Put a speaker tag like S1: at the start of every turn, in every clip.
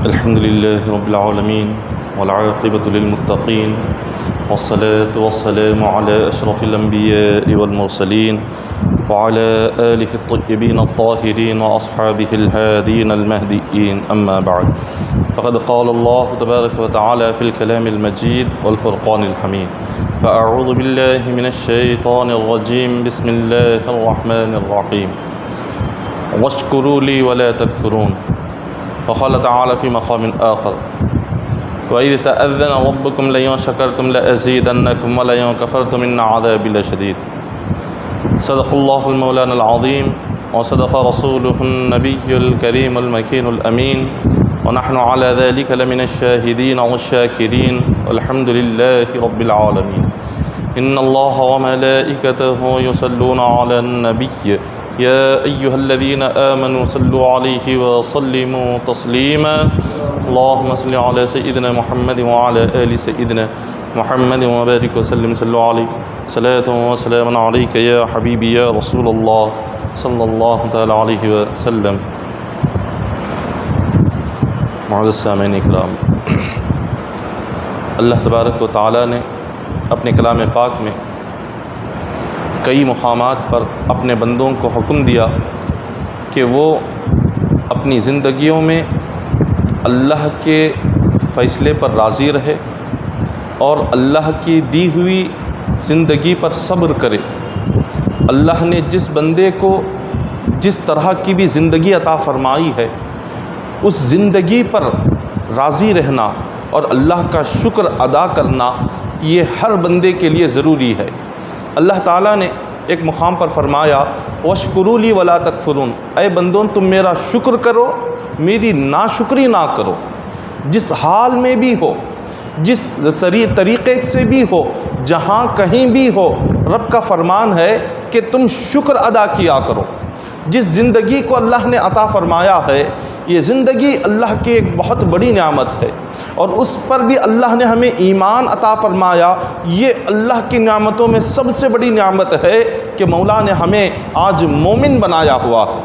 S1: الحمد لله رب العالمين والعاقبة للمتقين والصلاة والسلام على أشرف الأنبياء والمرسلين وعلى آله الطيبين الطاهرين وأصحابه الهادين المهديين أما بعد فقد قال الله تبارك وتعالى في الكلام المجيد والفرقان الحميد فأعوذ بالله من الشيطان الرجيم بسم الله الرحمن الرحيم واشكروا لي ولا تكفرون وقال تعالى في مقام آخر وإذ تأذن ربكم لئن شكرتم لأزيدنكم ولئن كفرتم إن عذابي لشديد صدق الله المولانا العظيم وصدق رسوله النبي الكريم المكين الأمين ونحن على ذلك لمن الشاهدين والشاكرين والحمد لله رب العالمين إن الله وملائكته يصلون على النبي يا أيها الذين آمنوا صلوا عليه وسلموا تسليما اللهم صل على سيدنا محمد وعلى آل سيدنا محمد وبارك وسلم صلوا عليه صلاة وسلام عليك يا حبيبي يا رسول الله صلى الله تعالى عليه وسلم. معزز سامعین اکرام، اللہ تبارک و تعالیٰ نے اپنے کلام پاک میں کئی مقامات پر اپنے بندوں کو حکم دیا کہ وہ اپنی زندگیوں میں اللہ کے فیصلے پر راضی رہے اور اللہ کی دی ہوئی زندگی پر صبر کرے. اللہ نے جس بندے کو جس طرح کی بھی زندگی عطا فرمائی ہے اس زندگی پر راضی رہنا اور اللہ کا شکر ادا کرنا یہ ہر بندے کے لیے ضروری ہے. اللہ تعالیٰ نے ایک مقام پر فرمایا وَاشْكُرُوا لِي وَلَا تَكْفُرُونَ، اے بندوں تم میرا شکر کرو، میری ناشکری نہ کرو. جس حال میں بھی ہو، جس طریقے سے بھی ہو، جہاں کہیں بھی ہو، رب کا فرمان ہے کہ تم شکر ادا کیا کرو. جس زندگی کو اللہ نے عطا فرمایا ہے یہ زندگی اللہ کی ایک بہت بڑی نعمت ہے اور اس پر بھی اللہ نے ہمیں ایمان عطا فرمایا. یہ اللہ کی نعمتوں میں سب سے بڑی نعمت ہے کہ مولا نے ہمیں آج مومن بنایا ہوا ہے،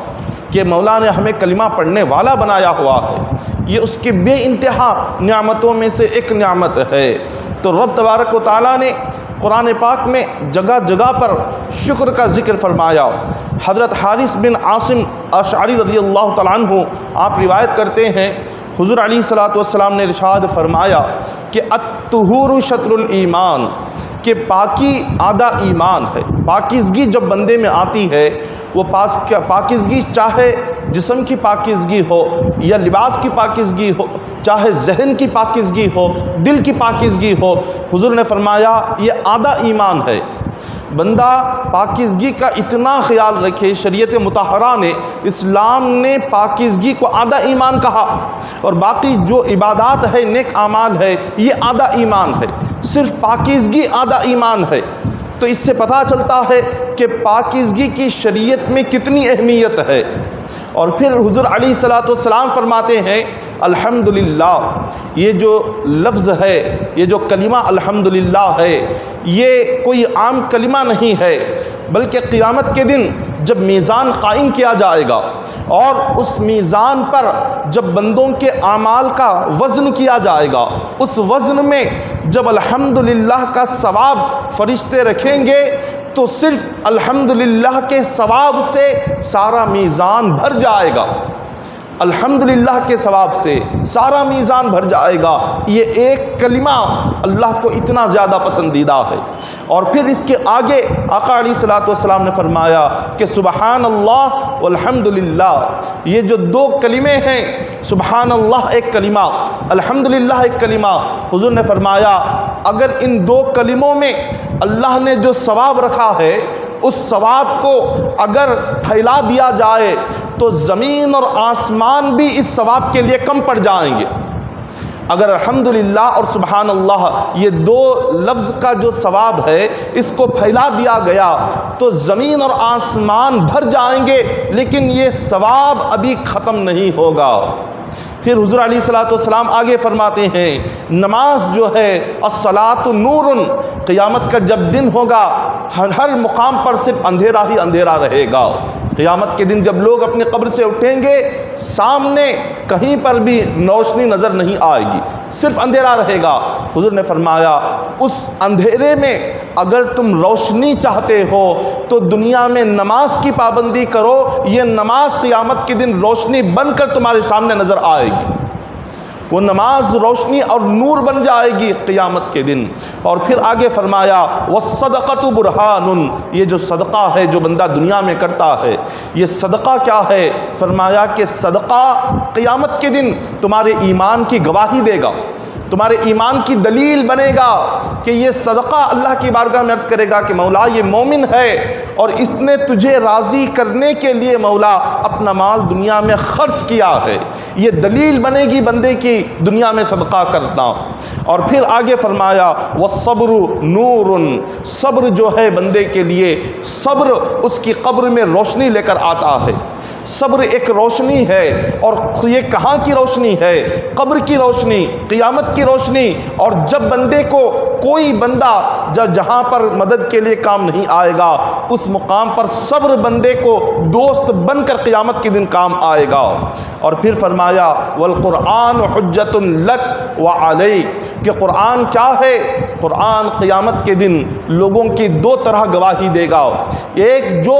S1: کہ مولا نے ہمیں کلمہ پڑھنے والا بنایا ہوا ہے. یہ اس کی بے انتہا نعمتوں میں سے ایک نعمت ہے. تو رب تبارک و تعالیٰ نے قرآن پاک میں جگہ جگہ پر شکر کا ذکر فرمایا. حضرت حارث بن عاصم اشعری رضی اللہ تعالیٰ عنہ آپ روایت کرتے ہیں حضور علیہ الصلوۃ والسلام نے ارشاد فرمایا کہ الطہور شطر الایمان، کہ پاکی آدھا ایمان ہے. پاکیزگی جب بندے میں آتی ہے وہ پاکیزگی چاہے جسم کی پاکیزگی ہو یا لباس کی پاکیزگی ہو، چاہے ذہن کی پاکیزگی ہو، دل کی پاکیزگی ہو، حضور نے فرمایا یہ آدھا ایمان ہے. بندہ پاکیزگی کا اتنا خیال رکھے. شریعت مطہرہ نے، اسلام نے پاکیزگی کو آدھا ایمان کہا اور باقی جو عبادات ہے، نیک اعمال ہے، یہ آدھا ایمان ہے. صرف پاکیزگی آدھا ایمان ہے. تو اس سے پتہ چلتا ہے کہ پاکیزگی کی شریعت میں کتنی اہمیت ہے. اور پھر حضور علیہ الصلوۃ والسلام فرماتے ہیں الحمدللہ، یہ جو لفظ ہے، یہ جو کلمہ الحمدللہ ہے، یہ کوئی عام کلمہ نہیں ہے بلکہ قیامت کے دن جب میزان قائم کیا جائے گا اور اس میزان پر جب بندوں کے اعمال کا وزن کیا جائے گا، اس وزن میں جب الحمدللہ کا ثواب فرشتے رکھیں گے تو صرف الحمدللہ کے ثواب سے سارا میزان بھر جائے گا. الحمدللہ کے ثواب سے سارا میزان بھر جائے گا. یہ ایک کلمہ اللہ کو اتنا زیادہ پسندیدہ ہے. اور پھر اس کے آگے آقا علیہ الصلوۃ والسلام نے فرمایا کہ سبحان اللہ والحمدللہ، یہ جو دو کلمے ہیں، سبحان اللہ ایک کلمہ، الحمدللہ ایک کلمہ، حضور نے فرمایا اگر ان دو کلموں میں اللہ نے جو ثواب رکھا ہے اس ثواب کو اگر پھیلا دیا جائے تو زمین اور آسمان بھی اس ثواب کے لیے کم پڑ جائیں گے. اگر الحمدللہ اور سبحان اللہ یہ دو لفظ کا جو ثواب ہے اس کو پھیلا دیا گیا تو زمین اور آسمان بھر جائیں گے، لیکن یہ ثواب ابھی ختم نہیں ہوگا. پھر حضور علیہ الصلوۃ والسلام آگے فرماتے ہیں نماز جو ہے الصلاۃ نور، قیامت کا جب دن ہوگا ہر مقام پر صرف اندھیرا ہی اندھیرا رہے گا. قیامت کے دن جب لوگ اپنی قبر سے اٹھیں گے، سامنے کہیں پر بھی روشنی نظر نہیں آئے گی، صرف اندھیرا رہے گا۔ حضور نے فرمایا اس اندھیرے میں اگر تم روشنی چاہتے ہو تو دنیا میں نماز کی پابندی کرو، یہ نماز قیامت کے دن روشنی بن کر تمہارے سامنے نظر آئے گی، وہ نماز روشنی اور نور بن جائے گی قیامت کے دن۔ اور پھر آگے فرمایا وَالصَّدَقَةُ بُرْهَانٌ، یہ جو صدقہ ہے جو بندہ دنیا میں کرتا ہے، یہ صدقہ کیا ہے؟ فرمایا کہ صدقہ قیامت کے دن تمہارے ایمان کی گواہی دے گا، تمہارے ایمان کی دلیل بنے گا کہ یہ صدقہ اللہ کی بارگاہ میں عرض کرے گا کہ مولا یہ مومن ہے اور اس نے تجھے راضی کرنے کے لیے مولا اپنا مال دنیا میں خرچ کیا ہے، یہ دلیل بنے گی بندے کی دنیا میں صدقہ کرنا۔ اور پھر آگے فرمایا وَالصَّبْرُ نُورٌ، صبر جو ہے بندے کے لیے، صبر اس کی قبر میں روشنی لے کر آتا ہے۔ صبر ایک روشنی ہے، اور یہ کہاں کی روشنی ہے؟ قبر کی روشنی، قیامت کی روشنی۔ اور جب بندے کو کوئی بندہ جہاں پر مدد کے لیے کام نہیں آئے گا، اس مقام پر صبر بندے کو دوست بن کر قیامت کے دن کام آئے گا۔ اور پھر فرمایا والقرآن حجۃ لک وعلیک، کہ قرآن کیا ہے؟ قرآن قیامت کے دن لوگوں کی دو طرح گواہی دے گا، ایک جو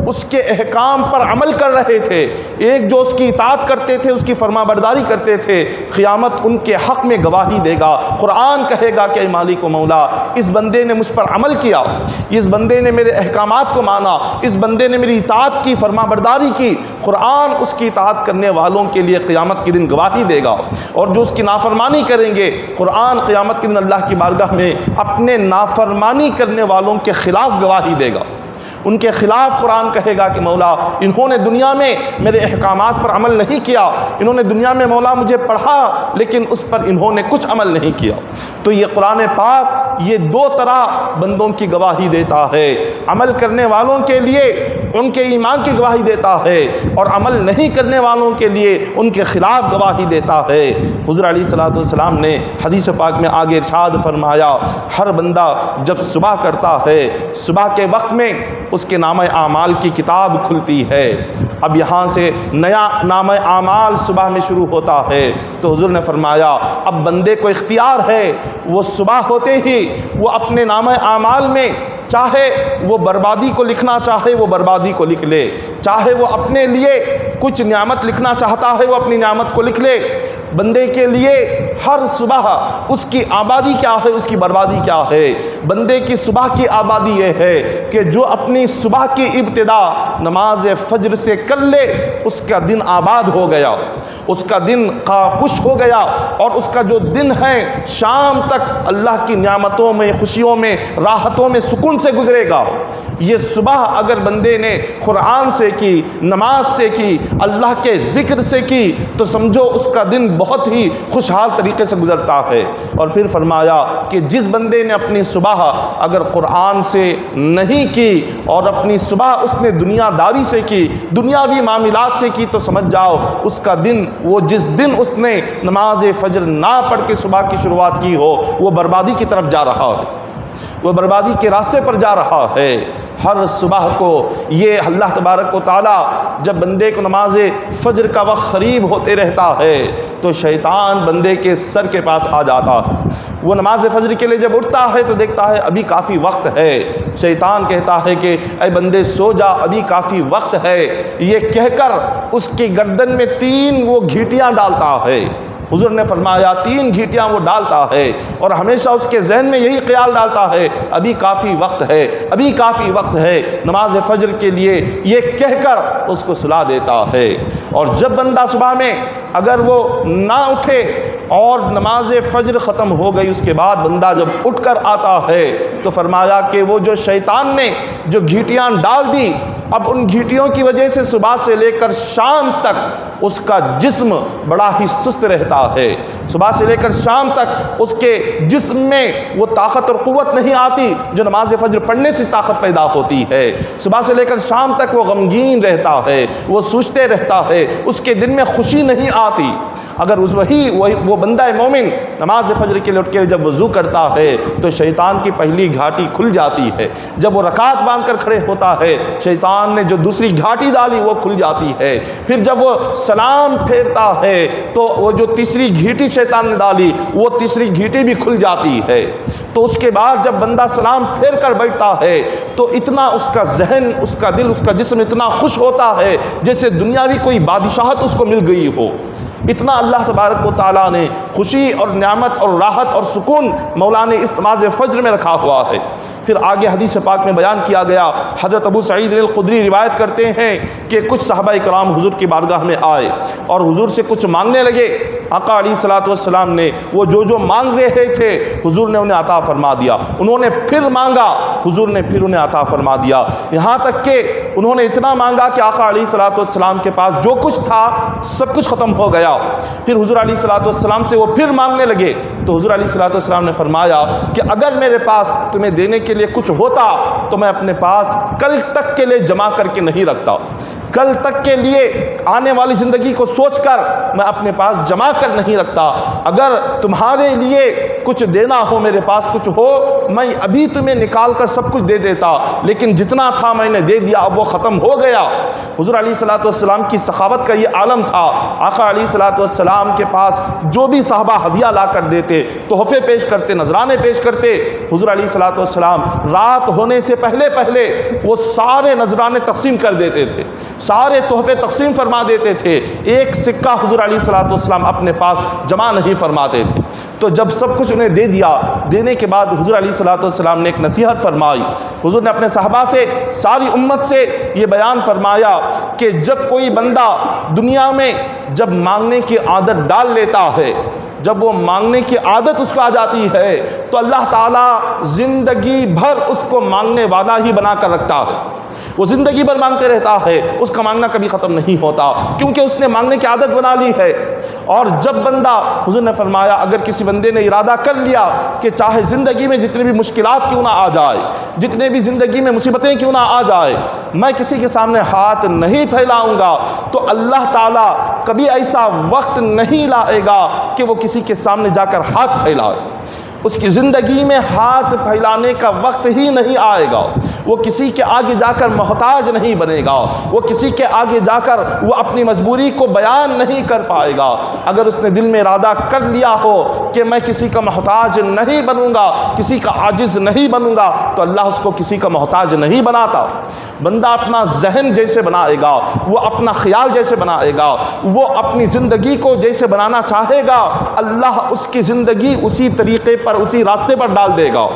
S1: اس کے احکام پر عمل کر رہے تھے، ایک جو اس کی اطاعت کرتے تھے، اس کی فرما برداری کرتے تھے، قیامت ان کے حق میں گواہی دے گا۔ قرآن کہے گا کہ اے مالک و مولا، اس بندے نے مجھ پر عمل کیا، اس بندے نے میرے احکامات کو مانا، اس بندے نے میری اطاعت کی، فرما برداری کی۔ قرآن اس کی اطاعت کرنے والوں کے لیے قیامت کے دن گواہی دے گا، اور جو اس کی نافرمانی کریں گے، قرآن قیامت کے دن اللہ کی بارگاہ میں اپنے نافرمانی کرنے والوں کے خلاف گواہی دے گا۔ ان کے خلاف قرآن کہے گا کہ مولا انہوں نے دنیا میں میرے احکامات پر عمل نہیں کیا، انہوں نے دنیا میں مولا مجھے پڑھا لیکن اس پر انہوں نے کچھ عمل نہیں کیا۔ تو یہ قرآن پاک یہ دو طرح بندوں کی گواہی دیتا ہے، عمل کرنے والوں کے لیے ان کے ایمان کی گواہی دیتا ہے، اور عمل نہیں کرنے والوں کے لیے ان کے خلاف گواہی دیتا ہے۔ حضور علیہ الصلوۃ والسلام نے حدیث پاک میں آگے ارشاد فرمایا ہر بندہ جب صبح کرتا ہے، صبح کے وقت میں اس کے نامہ اعمال کی کتاب کھلتی ہے۔ اب یہاں سے نیا نامہ اعمال صبح میں شروع ہوتا ہے، تو حضور نے فرمایا اب بندے کو اختیار ہے، وہ صبح ہوتے ہی وہ اپنے نامہ اعمال میں چاہے وہ بربادی کو لکھنا چاہے وہ بربادی کو لکھ لے، چاہے وہ اپنے لیے کچھ نعمت لکھنا چاہتا ہے وہ اپنی نعمت کو لکھ لے۔ بندے کے لیے ہر صبح اس کی آبادی کیا ہے، اس کی بربادی کیا ہے؟ بندے کی صبح کی آبادی یہ ہے کہ جو اپنی صبح کی ابتدا نماز فجر سے کر لے، اس کا دن آباد ہو گیا، اس کا دن خوش ہو گیا، اور اس کا جو دن ہے شام تک اللہ کی نعمتوں میں، خوشیوں میں، راحتوں میں، سکون سے گزرے گا۔ یہ صبح اگر بندے نے قرآن سے کی، نماز سے کی، اللہ کے ذکر سے کی، تو سمجھو اس کا دن بہت ہی خوشحال طریقے سے گزرتا ہے۔ اور پھر فرمایا کہ جس بندے نے اپنی صبح اگر قرآن سے نہیں کی اور اپنی صبح اس نے دنیا داری سے کی، دنیاوی معاملات سے کی، تو سمجھ جاؤ اس کا دن، وہ جس دن اس نے نماز فجر نہ پڑھ کے صبح کی شروعات کی ہو، وہ بربادی کی طرف جا رہا ہے، وہ بربادی کے راستے پر جا رہا ہے۔ ہر صبح کو یہ اللہ تبارک و تعالی جب بندے کو نماز فجر کا وقت قریب ہوتے رہتا ہے تو شیطان بندے کے سر کے پاس آ جاتا ہے۔ وہ نماز فجر کے لیے جب اٹھتا ہے تو دیکھتا ہے ابھی کافی وقت ہے، شیطان کہتا ہے کہ اے بندے سو جا، ابھی کافی وقت ہے، یہ کہہ کر اس کی گردن میں 3 وہ گھیٹیاں ڈالتا ہے۔ حضور نے فرمایا 3 گھیٹیاں وہ ڈالتا ہے، اور ہمیشہ اس کے ذہن میں یہی خیال ڈالتا ہے ابھی کافی وقت ہے، ابھی کافی وقت ہے نماز فجر کے لیے، یہ کہہ کر اس کو سلا دیتا ہے۔ اور جب بندہ صبح میں اگر وہ نہ اٹھے اور نماز فجر ختم ہو گئی، اس کے بعد بندہ جب اٹھ کر آتا ہے تو فرمایا کہ وہ جو شیطان نے جو گھیٹیاں ڈال دی، اب ان گھیٹیوں کی وجہ سے صبح سے لے کر شام تک اس کا جسم بڑا ہی سست رہتا ہے۔ صبح سے لے کر شام تک اس کے جسم میں وہ طاقت اور قوت نہیں آتی جو نماز فجر پڑھنے سے طاقت پیدا ہوتی ہے۔ صبح سے لے کر شام تک وہ غمگین رہتا ہے، وہ سوچتے رہتا ہے، اس کے دن میں خوشی نہیں آتی۔ اگر وہ بندہ مومن نماز فجر کے لیے اٹھ کے جب وضو کرتا ہے تو شیطان کی پہلی گھاٹی کھل جاتی ہے. جب وہ رکعت باندھ کر کھڑے ہوتا ہے شیطان نے جو دوسری گھاٹی ڈالی وہ کھل جاتی ہے. پھر جب وہ سلام پھیرتا ہے تو وہ جو تیسری گھیٹی شیطان نے ڈالی وہ تیسری گھیٹی بھی کھل جاتی ہے. تو اس کے بعد جب بندہ سلام پھیر کر بیٹھتا ہے تو اتنا اس کا ذہن، اس کا دل، اس کا جسم اتنا خوش ہوتا ہے جیسے دنیاوی کوئی بادشاہت اس کو مل گئی ہو. اتنا اللہ تبارک و تعالیٰ نے خوشی اور نعمت اور راحت اور سکون مولا نے اس نماز فجر میں رکھا ہوا ہے. پھر آگے حدیث پاک میں بیان کیا گیا، حضرت ابو سعید الخدری روایت کرتے ہیں کہ کچھ صحابہ کرام حضور کی بارگاہ میں آئے اور حضور سے کچھ مانگنے لگے. آقا علیہ الصلوۃ والسلام نے وہ جو مانگ رہے تھے حضور نے انہیں عطا فرما دیا. انہوں نے پھر مانگا، حضور نے پھر انہیں عطا فرما دیا. یہاں تک کہ انہوں نے اتنا مانگا کہ آقا علیہ الصلوۃ والسلام کے پاس جو کچھ تھا سب کچھ ختم ہو گیا. پھر حضور علیہ الصلوۃ والسلام سے وہ پھر مانگنے لگے تو حضور علیہ الصلوۃ والسلام نے فرمایا کہ اگر میرے پاس تمہیں دینے کے لیے کچھ ہوتا تو میں اپنے پاس کل تک کے لیے جمع کر کے نہیں رکھتا. کل تک کے لیے آنے والی زندگی کو سوچ کر میں اپنے پاس جمع کر نہیں رکھتا. اگر تمہارے لیے کچھ دینا ہو، میرے پاس کچھ ہو، میں ابھی تمہیں نکال کر سب کچھ دے دیتا، لیکن جتنا تھا میں نے دے دیا، اب وہ ختم ہو گیا. حضور علیہ الصلوۃ والسلام کی سخاوت کا یہ عالم تھا. آقا علیہ الصلوۃ والسلام کے پاس جو بھی صحابہ ہدیہ لا کر دیتے، تحفے پیش کرتے، نذرانے پیش کرتے، حضور علیہ الصلوۃ والسلام رات ہونے سے پہلے وہ سارے نذرانے تقسیم کر دیتے تھے، سارے تحفے تقسیم فرما دیتے تھے. ایک سکہ حضور علیہ الصلوۃ والسلام اپنے پاس جمع نہیں فرماتے تھے. تو جب سب کچھ انہیں دے دیا، دینے کے بعد حضور علیہ الصلوۃ والسلام نے ایک نصیحت فرمائی. حضور نے اپنے صحابہ سے، ساری امت سے یہ بیان فرمایا کہ جب کوئی بندہ دنیا میں جب مانگنے کی عادت ڈال لیتا ہے، جب وہ مانگنے کی عادت اس کو آ جاتی ہے تو اللہ تعالیٰ زندگی بھر اس کو مانگنے والا ہی بنا کر رکھتا ہے. وہ زندگی بھر مانگتے رہتا ہے، اس کا مانگنا کبھی ختم نہیں ہوتا کیونکہ اس نے مانگنے کی عادت بنا لی ہے. اور جب بندہ، حضور نے فرمایا، اگر کسی بندے نے ارادہ کر لیا کہ چاہے زندگی میں جتنی بھی مشکلات کیوں نہ آ جائے، جتنے بھی زندگی میں مصیبتیں کیوں نہ آ جائے، میں کسی کے سامنے ہاتھ نہیں پھیلاؤں گا، تو اللہ تعالیٰ کبھی ایسا وقت نہیں لائے گا کہ وہ کسی کے سامنے جا کر ہاتھ پھیلائے. اس کی زندگی میں ہاتھ پھیلانے کا وقت ہی نہیں آئے گا. وہ کسی کے آگے جا کر محتاج نہیں بنے گا، وہ کسی کے آگے جا کر وہ اپنی مجبوری کو بیان نہیں کر پائے گا. اگر اس نے دل میں ارادہ کر لیا ہو کہ میں کسی کا محتاج نہیں بنوں گا، کسی کا عاجز نہیں بنوں گا، تو اللہ اس کو کسی کا محتاج نہیں بناتا. بندہ اپنا ذہن جیسے بنائے گا، وہ اپنا خیال جیسے بنائے گا، وہ اپنی زندگی کو جیسے بنانا چاہے گا، اللہ اس کی زندگی اسی طریقے پر، اسی راستے پر ڈال دے گا.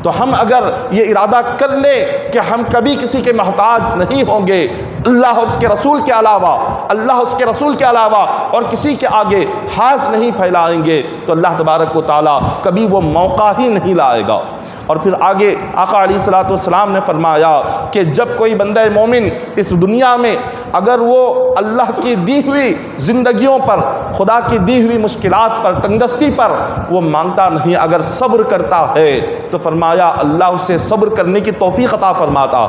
S1: تو ہم اگر یہ ارادہ کر لیں کہ ہم کبھی کسی کے محتاج نہیں ہوں گے، اللہ اور اس کے رسول کے علاوہ، اللہ اس کے رسول کے علاوہ اور کسی کے آگے ہاتھ نہیں پھیلائیں گے، تو اللہ تبارک و تعالیٰ کبھی وہ موقع ہی نہیں لائے گا. اور پھر آگے آقا علیہ الصلوۃ والسلام نے فرمایا کہ جب کوئی بندہ مومن اس دنیا میں اگر وہ اللہ کی دی ہوئی زندگیوں پر، خدا کی دی ہوئی مشکلات پر، تنگدستی پر وہ مانگتا نہیں، اگر صبر کرتا ہے تو فرمایا اللہ اسے صبر کرنے کی توفیق عطا فرماتا.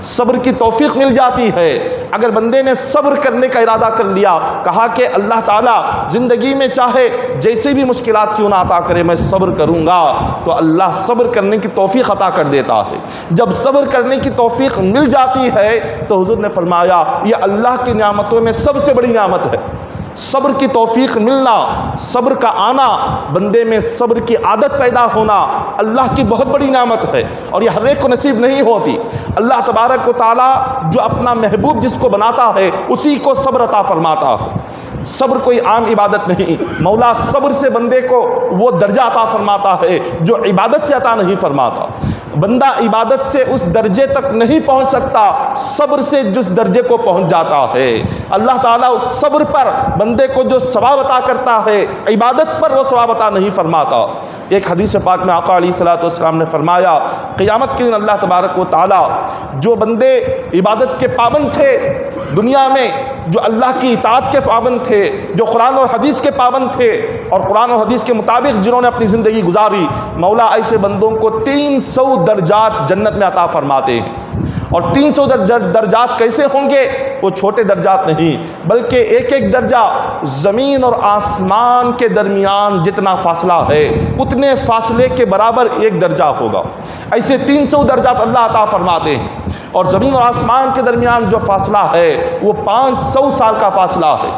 S1: صبر کی توفیق مل جاتی ہے. اگر بندے نے صبر کرنے کا ارادہ کر لیا، کہا کہ اللہ تعالیٰ زندگی میں چاہے جیسے بھی مشکلات کیوں نہ عطا کرے میں صبر کروں گا، تو اللہ صبر کرنے کی توفیق عطا کر دیتا ہے. جب صبر کرنے کی توفیق مل جاتی ہے تو حضور نے فرمایا یہ اللہ کی نعمتوں میں سب سے بڑی نعمت ہے. صبر کی توفیق ملنا، صبر کا آنا، بندے میں صبر کی عادت پیدا ہونا اللہ کی بہت بڑی نعمت ہے، اور یہ ہر ایک کو نصیب نہیں ہوتی. اللہ تبارک و تعالیٰ جو اپنا محبوب جس کو بناتا ہے اسی کو صبر عطا فرماتا ہے. صبر کوئی عام عبادت نہیں، مولا صبر سے بندے کو وہ درجہ عطا فرماتا ہے جو عبادت سے عطا نہیں فرماتا. بندہ عبادت سے اس درجے تک نہیں پہنچ سکتا، صبر سے جس درجے کو پہنچ جاتا ہے. اللہ تعالیٰ اس صبر پر بندے کو جو ثواب عطا کرتا ہے، عبادت پر وہ ثواب عطا نہیں فرماتا. ایک حدیث پاک میں آقا علیہ الصلوۃ والسلام نے فرمایا قیامت کے دن اللہ تبارک و تعالیٰ جو بندے عبادت کے پابند تھے دنیا میں، جو اللہ کی اطاعت کے پابند تھے، جو قرآن اور حدیث کے پابند تھے اور قرآن اور حدیث کے مطابق جنہوں نے اپنی زندگی گزاری، مولا ایسے بندوں کو 300 درجات جنت میں عطا فرماتے ہیں. اور 300 درجات کیسے ہوں گے؟ وہ چھوٹے درجات نہیں، بلکہ ایک ایک درجہ زمین اور آسمان کے درمیان جتنا فاصلہ ہے اتنے فاصلے کے برابر ایک درجہ ہوگا۔ ایسے 300 درجات اللہ عطا فرماتے ہیں، اور زمین اور آسمان کے درمیان جو فاصلہ ہے وہ 500 سال کا فاصلہ ہے،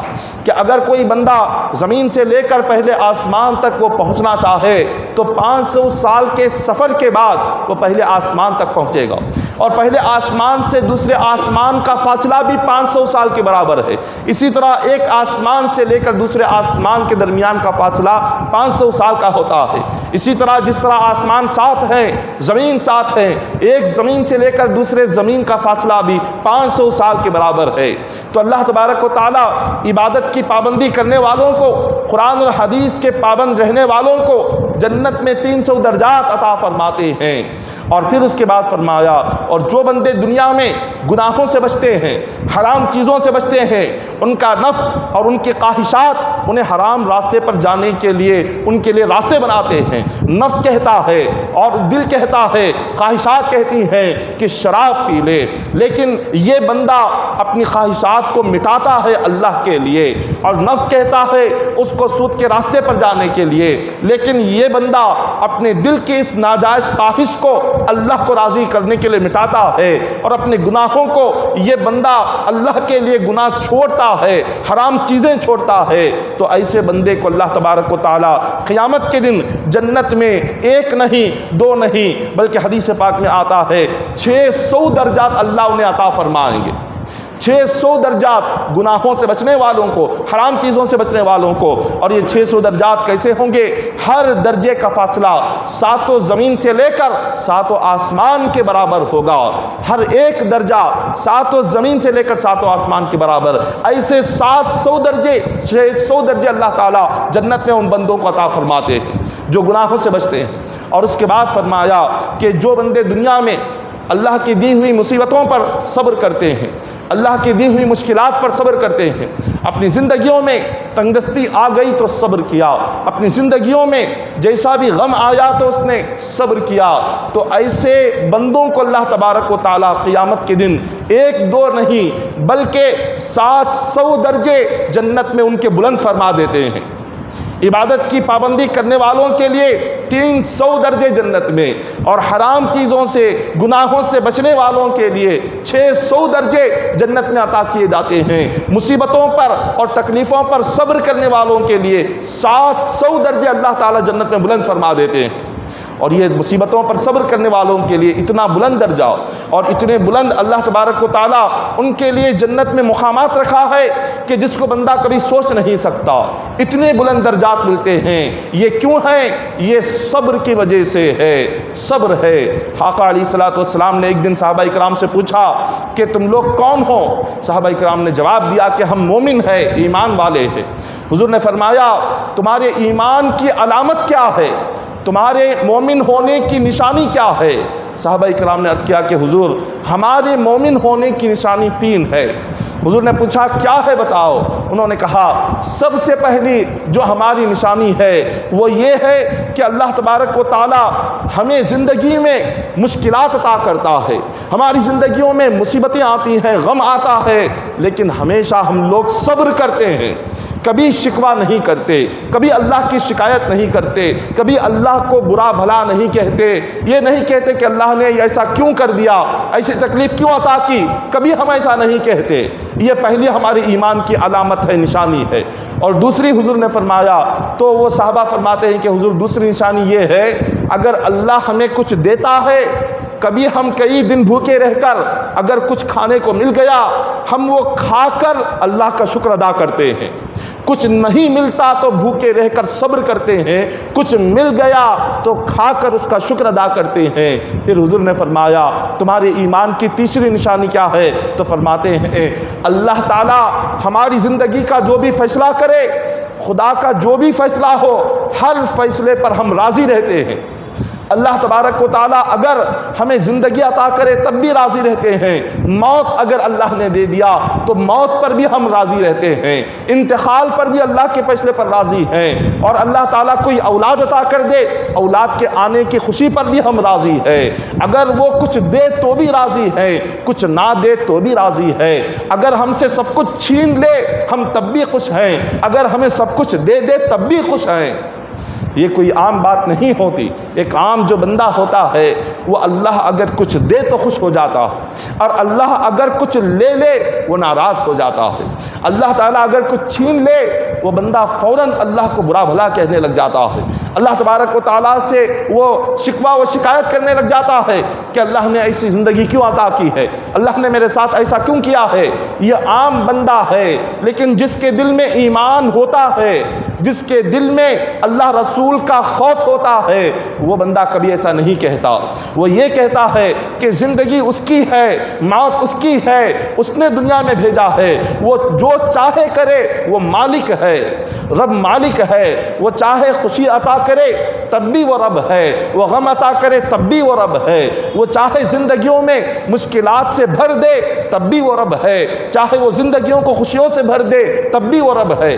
S1: کہ اگر کوئی بندہ زمین سے لے کر پہلے آسمان تک وہ پہنچنا چاہے تو 500 سال کے سفر کے بعد وہ پہلے آسمان تک پہنچے گا، اور پہلے آسمان سے دوسرے آسمان کا فاصلہ بھی 500 سال کے برابر ہے۔ اسی طرح ایک آسمان سے لے کر دوسرے آسمان کے درمیان کا فاصلہ 500 سال کا ہوتا ہے۔ اسی طرح جس طرح آسمان 7 ہے، زمین 7 ہے، ایک زمین سے لے کر دوسرے زمین کا فاصلہ بھی 500 سال کے برابر ہے۔ تو اللہ تبارک و تعالی عبادت کی پابندی کرنے والوں کو، قرآن اور حدیث کے پابند رہنے والوں کو جنت میں 300 درجات عطا فرماتے ہیں۔ اور پھر اس کے بعد فرمایا، اور جو بندے دنیا میں گناہوں سے بچتے ہیں، حرام چیزوں سے بچتے ہیں، ان کا نفس اور ان کی خواہشات انہیں حرام راستے پر جانے کے لیے ان کے لیے راستے بناتے ہیں۔ نفس کہتا ہے اور دل کہتا ہے، خواہشات کہتی ہیں کہ شراب پی لے، لیکن یہ بندہ اپنی خواہشات کو مٹاتا ہے اللہ کے لیے، اور نفس کہتا ہے اس کو سود کے راستے پر جانے کے لیے، لیکن یہ بندہ اپنے دل کی اس ناجائز خواہش کو اللہ کو راضی کرنے کے لیے مٹاتا ہے، اور اپنے گناہوں کو یہ بندہ اللہ کے لیے گناہ چھوڑتا ہے، حرام چیزیں چھوڑتا ہے۔ تو ایسے بندے کو اللہ تبارک و تعالی قیامت کے دن جنت میں 1 نہیں 2 نہیں بلکہ حدیث پاک میں آتا ہے 600 درجات اللہ انہیں عطا فرمائیں گے۔ 600 درجات گناہوں سے بچنے والوں کو، حرام چیزوں سے بچنے والوں کو۔ اور یہ 600 درجات کیسے ہوں گے؟ ہر درجے کا فاصلہ 7 زمین سے لے کر 7 آسمان کے برابر ہوگا، ہر ایک درجہ 7 زمین سے لے کر 7 آسمان کے برابر۔ ایسے 700 درجے 600 درجے اللہ تعالیٰ جنت میں ان بندوں کو عطا فرماتے ہیں جو گناہوں سے بچتے ہیں۔ اور اس کے بعد فرمایا کہ جو بندے دنیا میں اللہ کی دی ہوئی مصیبتوں پر صبر کرتے ہیں، اللہ کی دی ہوئی مشکلات پر صبر کرتے ہیں، اپنی زندگیوں میں تنگدستی آ گئی تو صبر کیا، اپنی زندگیوں میں جیسا بھی غم آیا تو اس نے صبر کیا، تو ایسے بندوں کو اللہ تبارک و تعالیٰ قیامت کے دن 1 2 نہیں بلکہ 700 درجے جنت میں ان کے بلند فرما دیتے ہیں۔ عبادت کی پابندی کرنے والوں کے لیے 300 درجے جنت میں، اور حرام چیزوں سے گناہوں سے بچنے والوں کے لیے 600 درجے جنت میں عطا کیے جاتے ہیں۔ مصیبتوں پر اور تکلیفوں پر صبر کرنے والوں کے لیے 700 درجے اللہ تعالیٰ جنت میں بلند فرما دیتے ہیں۔ اور یہ مصیبتوں پر صبر کرنے والوں کے لیے اتنا بلند درجہ اور اتنے بلند اللہ تبارک و تعالیٰ ان کے لیے جنت میں مقامات رکھا ہے کہ جس کو بندہ کبھی سوچ نہیں سکتا، اتنے بلند درجات ملتے ہیں۔ یہ کیوں ہیں؟ یہ صبر کی وجہ سے ہے، صبر ہے۔ آقا علیہ الصلوۃ والسلام نے ایک دن صحابہ کرام سے پوچھا کہ تم لوگ کون ہو؟ صحابہ کرام نے جواب دیا کہ ہم مومن ہیں، ایمان والے ہیں۔ حضور نے فرمایا تمہارے ایمان کی علامت کیا ہے؟ تمہارے مومن ہونے کی نشانی کیا ہے؟ صحابہ کرام نے عرض کیا کہ حضور ہمارے مومن ہونے کی نشانی 3 ہے۔ حضور نے پوچھا کیا ہے بتاؤ؟ انہوں نے کہا سب سے پہلی جو ہماری نشانی ہے وہ یہ ہے کہ اللہ تبارک و تعالی ہمیں زندگی میں مشکلات عطا کرتا ہے، ہماری زندگیوں میں مصیبتیں آتی ہیں، غم آتا ہے، لیکن ہمیشہ ہم لوگ صبر کرتے ہیں، کبھی شکوہ نہیں کرتے، کبھی اللہ کی شکایت نہیں کرتے، کبھی اللہ کو برا بھلا نہیں کہتے، یہ نہیں کہتے کہ اللہ نے ایسا کیوں کر دیا، ایسی تکلیف کیوں عطا کی، کبھی ہم ایسا نہیں کہتے۔ یہ پہلی ہماری ایمان کی علامت ہے، نشانی ہے۔ اور دوسری حضور نے فرمایا، تو وہ صحابہ فرماتے ہیں کہ حضور دوسری نشانی یہ ہے اگر اللہ ہمیں کچھ دیتا ہے، کبھی ہم کئی دن بھوکے رہ کر اگر کچھ کھانے کو مل گیا ہم وہ کھا کر اللہ کا شکر ادا کرتے ہیں، کچھ نہیں ملتا تو بھوکے رہ کر صبر کرتے ہیں، کچھ مل گیا تو کھا کر اس کا شکر ادا کرتے ہیں۔ پھر حضور نے فرمایا تمہارے ایمان کی تیسری نشانی کیا ہے؟ تو فرماتے ہیں اللہ تعالی ہماری زندگی کا جو بھی فیصلہ کرے، خدا کا جو بھی فیصلہ ہو، ہر فیصلے پر ہم راضی رہتے ہیں، اللہ تبارک و تعالیٰ اگر ہمیں زندگی عطا کرے تب بھی راضی رہتے ہیں، موت اگر اللہ نے دے دیا تو موت پر بھی ہم راضی رہتے ہیں، انتقال پر بھی اللہ کے فیصلے پر راضی ہیں، اور اللہ تعالیٰ کوئی اولاد عطا کر دے اولاد کے آنے کی خوشی پر بھی ہم راضی ہیں، اگر وہ کچھ دے تو بھی راضی ہیں، کچھ نہ دے تو بھی راضی ہے، اگر ہم سے سب کچھ چھین لے ہم تب بھی خوش ہیں، اگر ہمیں سب کچھ دے دے تب بھی خوش ہیں۔ یہ کوئی عام بات نہیں ہوتی۔ ایک عام جو بندہ ہوتا ہے وہ اللہ اگر کچھ دے تو خوش ہو جاتا ہے، اور اللہ اگر کچھ لے لے وہ ناراض ہو جاتا ہے۔ اللہ تعالیٰ اگر کچھ چھین لے وہ بندہ فوراً اللہ کو برا بھلا کہنے لگ جاتا ہے، اللہ تبارک و تعالیٰ سے وہ شکوہ و شکایت کرنے لگ جاتا ہے کہ اللہ نے ایسی زندگی کیوں عطا کی ہے، اللہ نے میرے ساتھ ایسا کیوں کیا ہے۔ یہ عام بندہ ہے، لیکن جس کے دل میں ایمان ہوتا ہے، جس کے دل میں اللہ رسول کا خوف ہوتا ہے، وہ بندہ کبھی ایسا نہیں کہتا۔ وہ یہ کہتا ہے کہ زندگی اس کی ہے، موت اس کی ہے، اس نے دنیا میں بھیجا ہے، وہ جو چاہے کرے، وہ مالک ہے، رب مالک ہے، وہ چاہے خوشی عطا کرے تب بھی وہ رب ہے، وہ غم عطا کرے تب بھی وہ رب ہے، وہ چاہے زندگیوں میں مشکلات سے بھر دے تب بھی وہ رب ہے، چاہے وہ زندگیوں کو خوشیوں سے بھر دے تب بھی وہ رب ہے۔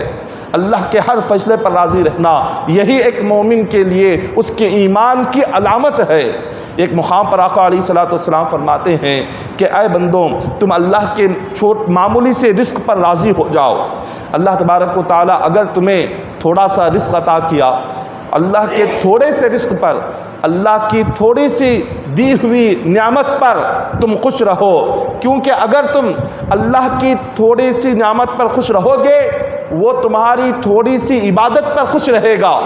S1: اللہ کے ہر فیصلے پر راضی رہنا یہی ایک مومن کے لیے اس کے ایمان کی علامت ہے۔ ایک مقام پر آقا علیہ الصلوۃ والسلام فرماتے ہیں کہ اے بندوں، تم اللہ کے معمولی سے رزق پر راضی ہو جاؤ۔ اللہ تبارک و تعالیٰ اگر تمہیں تھوڑا سا رزق عطا کیا، اللہ کے تھوڑے سے رزق پر، اللہ کی تھوڑی سی دی ہوئی نعمت پر تم خوش رہو، کیونکہ اگر تم اللہ کی تھوڑی سی نعمت پر خوش رہو گے وہ تمہاری تھوڑی سی عبادت پر خوش رہے گا۔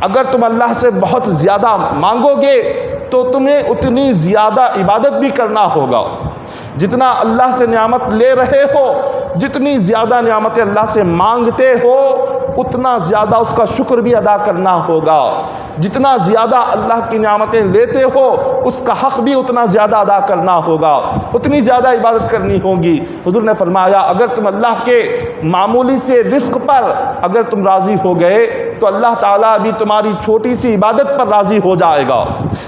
S1: اگر تم اللہ سے بہت زیادہ مانگو گے تو تمہیں اتنی زیادہ عبادت بھی کرنا ہوگا۔ جتنا اللہ سے نعمت لے رہے ہو، جتنی زیادہ نعمتیں اللہ سے مانگتے ہو اتنا زیادہ اس کا شکر بھی ادا کرنا ہوگا۔ جتنا زیادہ اللہ کی نعمتیں لیتے ہو اس کا حق بھی اتنا زیادہ ادا کرنا ہوگا، اتنی زیادہ عبادت کرنی ہوگی۔ حضور نے فرمایا اگر تم اللہ کے معمولی سے رزق پر اگر تم راضی ہو گئے تو اللہ تعالیٰ بھی تمہاری چھوٹی سی عبادت پر راضی ہو جائے گا۔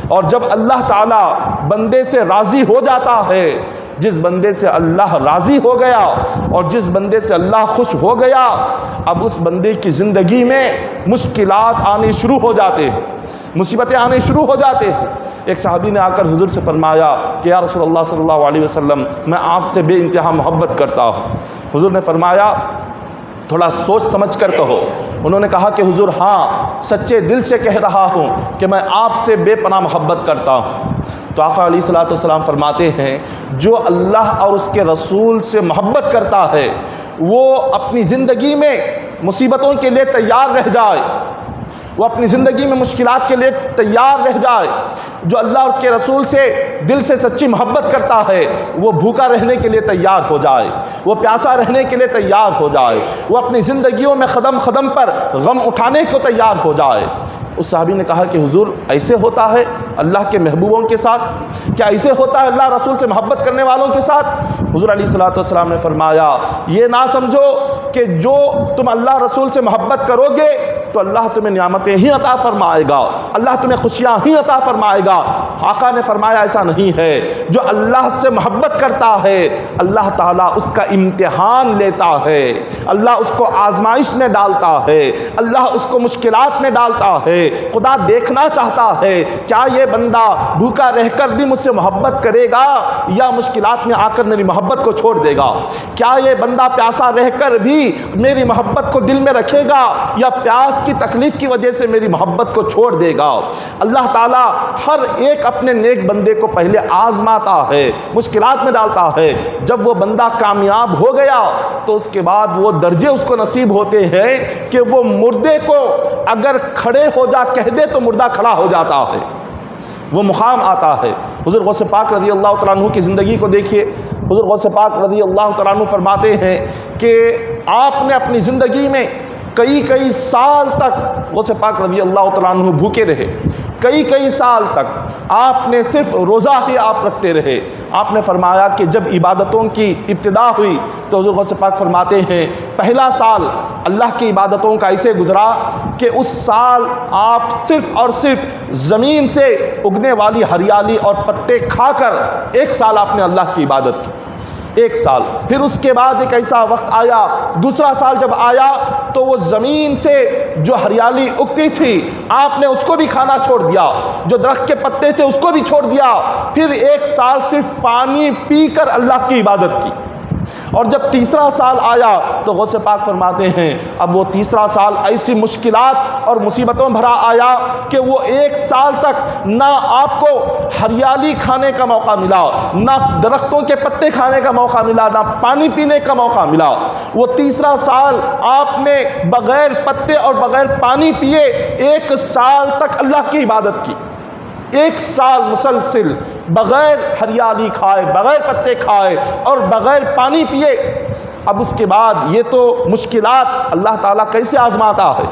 S1: اور جب اللہ تعالیٰ بندے سے راضی ہو جاتا ہے، جس بندے سے اللہ راضی ہو گیا اور جس بندے سے اللہ خوش ہو گیا، اب اس بندے کی زندگی میں مشکلات آنے شروع ہو جاتے ہیں، مصیبتیں آنے شروع ہو جاتے ہیں۔ ایک صحابی نے آ کر حضور سے فرمایا کہ یا رسول اللہ صلی اللہ علیہ وسلم، میں آپ سے بے انتہا محبت کرتا ہوں۔ حضور نے فرمایا تھوڑا سوچ سمجھ کر کہو۔ انہوں نے کہا کہ حضور ہاں، سچے دل سے کہہ رہا ہوں کہ میں آپ سے بے پناہ محبت کرتا ہوں۔ تو آقا علیہ الصلوۃ والسلام فرماتے ہیں جو اللہ اور اس کے رسول سے محبت کرتا ہے وہ اپنی زندگی میں مصیبتوں کے لیے تیار رہ جائے، وہ اپنی زندگی میں مشکلات کے لیے تیار رہ جائے۔ جو اللہ اور اس کے رسول سے دل سے سچی محبت کرتا ہے وہ بھوکا رہنے کے لیے تیار ہو جائے، وہ پیاسا رہنے کے لیے تیار ہو جائے، وہ اپنی زندگیوں میں قدم قدم پر غم اٹھانے کو تیار ہو جائے۔ اس صحابی نے کہا کہ حضور ایسے ہوتا ہے اللہ کے محبوبوں کے ساتھ؟ کیا ایسے ہوتا ہے اللہ رسول سے محبت کرنے والوں کے ساتھ؟ حضور علیہ الصلوۃ والسلام نے فرمایا یہ نہ سمجھو کہ جو تم اللہ رسول سے محبت کرو گے تو اللہ تمہیں نعمتیں ہی عطا فرمائے گا، اللہ تمہیں خوشیاں ہی عطا فرمائے گا۔ آقا نے فرمایا ایسا نہیں ہے، جو اللہ سے محبت کرتا ہے اللہ تعالیٰ اس کا امتحان لیتا ہے، اللہ اس کو آزمائش میں ڈالتا ہے، اللہ اس کو مشکلات میں ڈالتا ہے۔ خدا دیکھنا چاہتا ہے کیا یہ بندہ بھوکا رہ کر بھی مجھ سے محبت کرے گا یا مشکلات میں آ کر میری محبت کو چھوڑ دے گا، کیا یہ بندہ پیاسا رہ کر بھی میری محبت کو دل میں رکھے گا یا پیاس کی تکلیف کی وجہ سے میری محبت کو چھوڑ دے گا۔ اللہ تعالیٰ ہر ایک اپنے نیک بندے کو پہلے آزماتا ہے، مشکلات میں ڈالتا ہے۔ جب وہ بندہ کامیاب ہو گیا تو اس کے بعد وہ درجے اس کو نصیب ہوتے ہیں کہ وہ مردے کو اگر کھڑے ہو جا کہہ دے تو مردہ کھڑا ہو جاتا ہے، وہ مقام آتا ہے۔ حضور غوث پاک رضی اللہ تعالیٰ عنہ کی زندگی کو دیکھیے۔ حضور غوث پاک رضی اللہ تعالیٰ عنہ فرماتے ہیں کہ آپ نے اپنی زندگی میں کئی سال تک غوث پاک رضی اللہ تعالیٰ عنہ بھوکے رہے، کئی سال تک آپ نے صرف روزہ ہی آپ رکھتے رہے،
S2: آپ نے فرمایا کہ جب عبادتوں کی ابتدا ہوئی تو حضور غوث پاک فرماتے ہیں پہلا سال اللہ کی عبادتوں کا ایسے گزرا کہ اس سال آپ صرف اور صرف زمین سے اگنے والی ہریالی اور پتے کھا کر ایک سال آپ نے اللہ کی عبادت کی، ایک سال۔ پھر اس کے بعد ایک ایسا وقت آیا، دوسرا سال جب آیا تو وہ زمین سے جو ہریالی اگتی تھی آپ نے اس کو بھی کھانا چھوڑ دیا، جو درخت کے پتے تھے اس کو بھی چھوڑ دیا، پھر ایک سال صرف پانی پی کر اللہ کی عبادت کی۔ اور جب تیسرا سال آیا تو غوث پاک فرماتے ہیں اب وہ تیسرا سال ایسی مشکلات اور مصیبتوں بھرا آیا کہ وہ ایک سال تک نہ آپ کو ہریالی کھانے کا موقع ملا، نہ درختوں کے پتے کھانے کا موقع ملا، نہ پانی پینے کا موقع ملا۔ وہ تیسرا سال آپ نے بغیر پتے اور بغیر پانی پیے ایک سال تک اللہ کی عبادت کی، ایک سال مسلسل بغیر ہریالی کھائے، بغیر پتے کھائے اور بغیر پانی پیے۔ اب اس کے بعد یہ تو مشکلات اللہ تعالیٰ کیسے آزماتا ہے،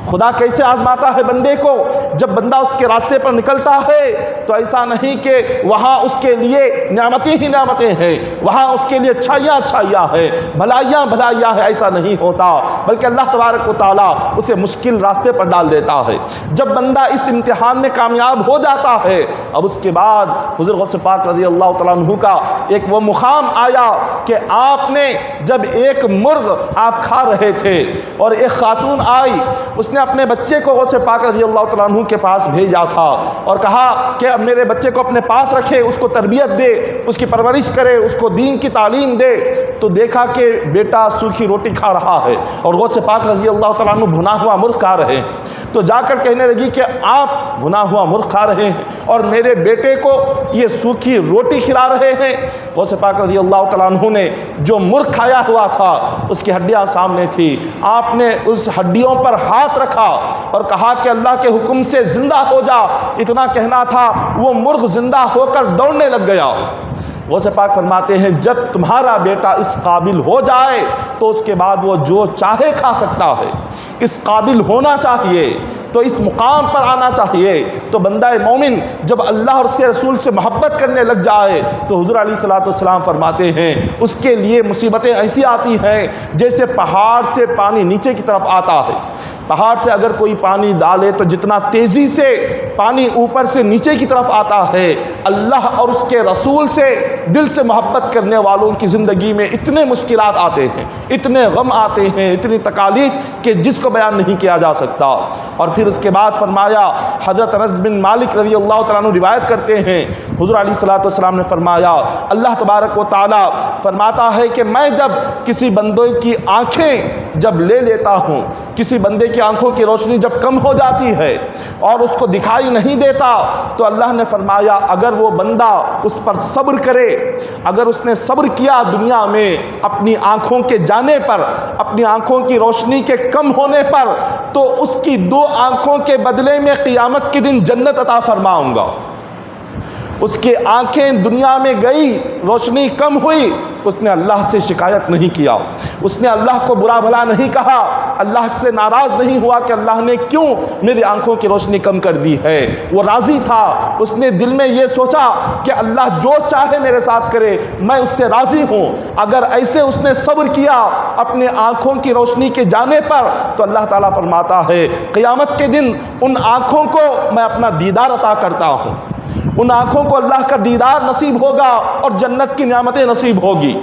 S2: خدا کیسے آزماتا ہے بندے کو۔ جب بندہ اس کے راستے پر نکلتا ہے تو ایسا نہیں کہ وہاں اس کے لیے نعمتیں ہی نعمتیں ہیں، وہاں اس کے لیے اچھائیاں اچھائیاں ہیں، بھلائیاں بھلائیاں ہیں، ایسا نہیں ہوتا، بلکہ اللہ تبارک و تعالیٰ اسے مشکل راستے پر ڈال دیتا ہے۔ جب بندہ اس امتحان میں کامیاب ہو جاتا ہے اب اس کے بعد حضور غوث پاک رضی اللہ تعالیٰ عنہ کا ایک وہ مقام آیا کہ آپ نے جب ایک مرغ آپ کھا رہے تھے اور ایک خاتون آئی، اس نے اپنے بچے کو غوث پاک رضی اللہ تعالیٰ عنہ کے پاس بھیجا تھا اور کہا کہ اب میرے بچے کو اپنے پاس رکھے، اس کو تربیت دے، اس کی پرورش کرے، اس کو دین کی تعلیم دے۔ تو دیکھا کہ بیٹا سوکھی روٹی کھا رہا ہے اور غوث پاک رضی اللہ تعالیٰ عنہ بھنا ہوا مرغ کھا رہے ہیں۔ تو جا کر کہنے لگی کہ آپ بھنا ہوا مرغ کھا رہے ہیں اور میرے بیٹے کو یہ سوکھی روٹی کھلا رہے ہیں۔ غوث پاک رضی اللہ تعالیٰ عنہ نے جو مرغ کھایا ہوا تھا اس کی ہڈیاں سامنے تھی، آپ نے اس ہڈیوں پر ہاتھ رکھا اور کہا کہ اللہ کے حکم سے زندہ ہو جا۔ اتنا کہنا تھا وہ مرغ زندہ ہو کر دوڑنے لگ گیا۔ غوث پاک فرماتے ہیں جب تمہارا بیٹا اس قابل ہو جائے تو اس کے بعد وہ جو چاہے کھا سکتا ہے، اس قابل ہونا چاہیے، تو اس مقام پر آنا چاہیے۔ تو بندہ مومن جب اللہ اور اس کے رسول سے محبت کرنے لگ جائے تو حضور علیہ الصلوۃ والسلام فرماتے ہیں اس کے لیے مصیبتیں ایسی آتی ہیں جیسے پہاڑ سے پانی نیچے کی طرف آتا ہے۔ پہاڑ سے اگر کوئی پانی ڈالے تو جتنا تیزی سے پانی اوپر سے نیچے کی طرف آتا ہے، اللہ اور اس کے رسول سے دل سے محبت کرنے والوں کی زندگی میں اتنے مشکلات آتے ہیں، اتنے غم آتے ہیں، اتنی تکالیف کہ جس کو بیان نہیں کیا جا سکتا۔ اور پھر اس کے بعد فرمایا، حضرت انس بن مالک رضی اللہ تعالیٰ عنہ روایت کرتے ہیں حضور علیہ الصلوۃ والسلام نے فرمایا اللہ تبارک و تعالیٰ فرماتا ہے کہ میں جب کسی بندے کی آنکھیں جب لے لیتا ہوں، کسی بندے کی آنکھوں کی روشنی جب کم ہو جاتی ہے اور اس کو دکھائی نہیں دیتا تو اللہ نے فرمایا اگر وہ بندہ اس پر صبر کرے، اگر اس نے صبر کیا دنیا میں اپنی آنکھوں کے جانے پر، اپنی آنکھوں کی روشنی کے کم ہونے پر، تو اس کی 2 آنکھوں کے بدلے میں قیامت کے دن جنت عطا فرماؤں گا۔ اس کی آنکھیں دنیا میں گئی، روشنی کم ہوئی، اس نے اللہ سے شکایت نہیں کیا، اس نے اللہ کو برا بھلا نہیں کہا، اللہ سے ناراض نہیں ہوا کہ اللہ نے کیوں میری آنکھوں کی روشنی کم کر دی ہے۔ وہ راضی تھا، اس نے دل میں یہ سوچا کہ اللہ جو چاہے میرے ساتھ کرے، میں اس سے راضی ہوں۔ اگر ایسے اس نے صبر کیا اپنے آنکھوں کی روشنی کے جانے پر تو اللہ تعالیٰ فرماتا ہے قیامت کے دن ان آنکھوں کو میں اپنا دیدار عطا کرتا ہوں، ان آنکھوں کو اللہ کا دیدار نصیب ہوگا اور جنت کی نعمتیں نصیب ہوگی۔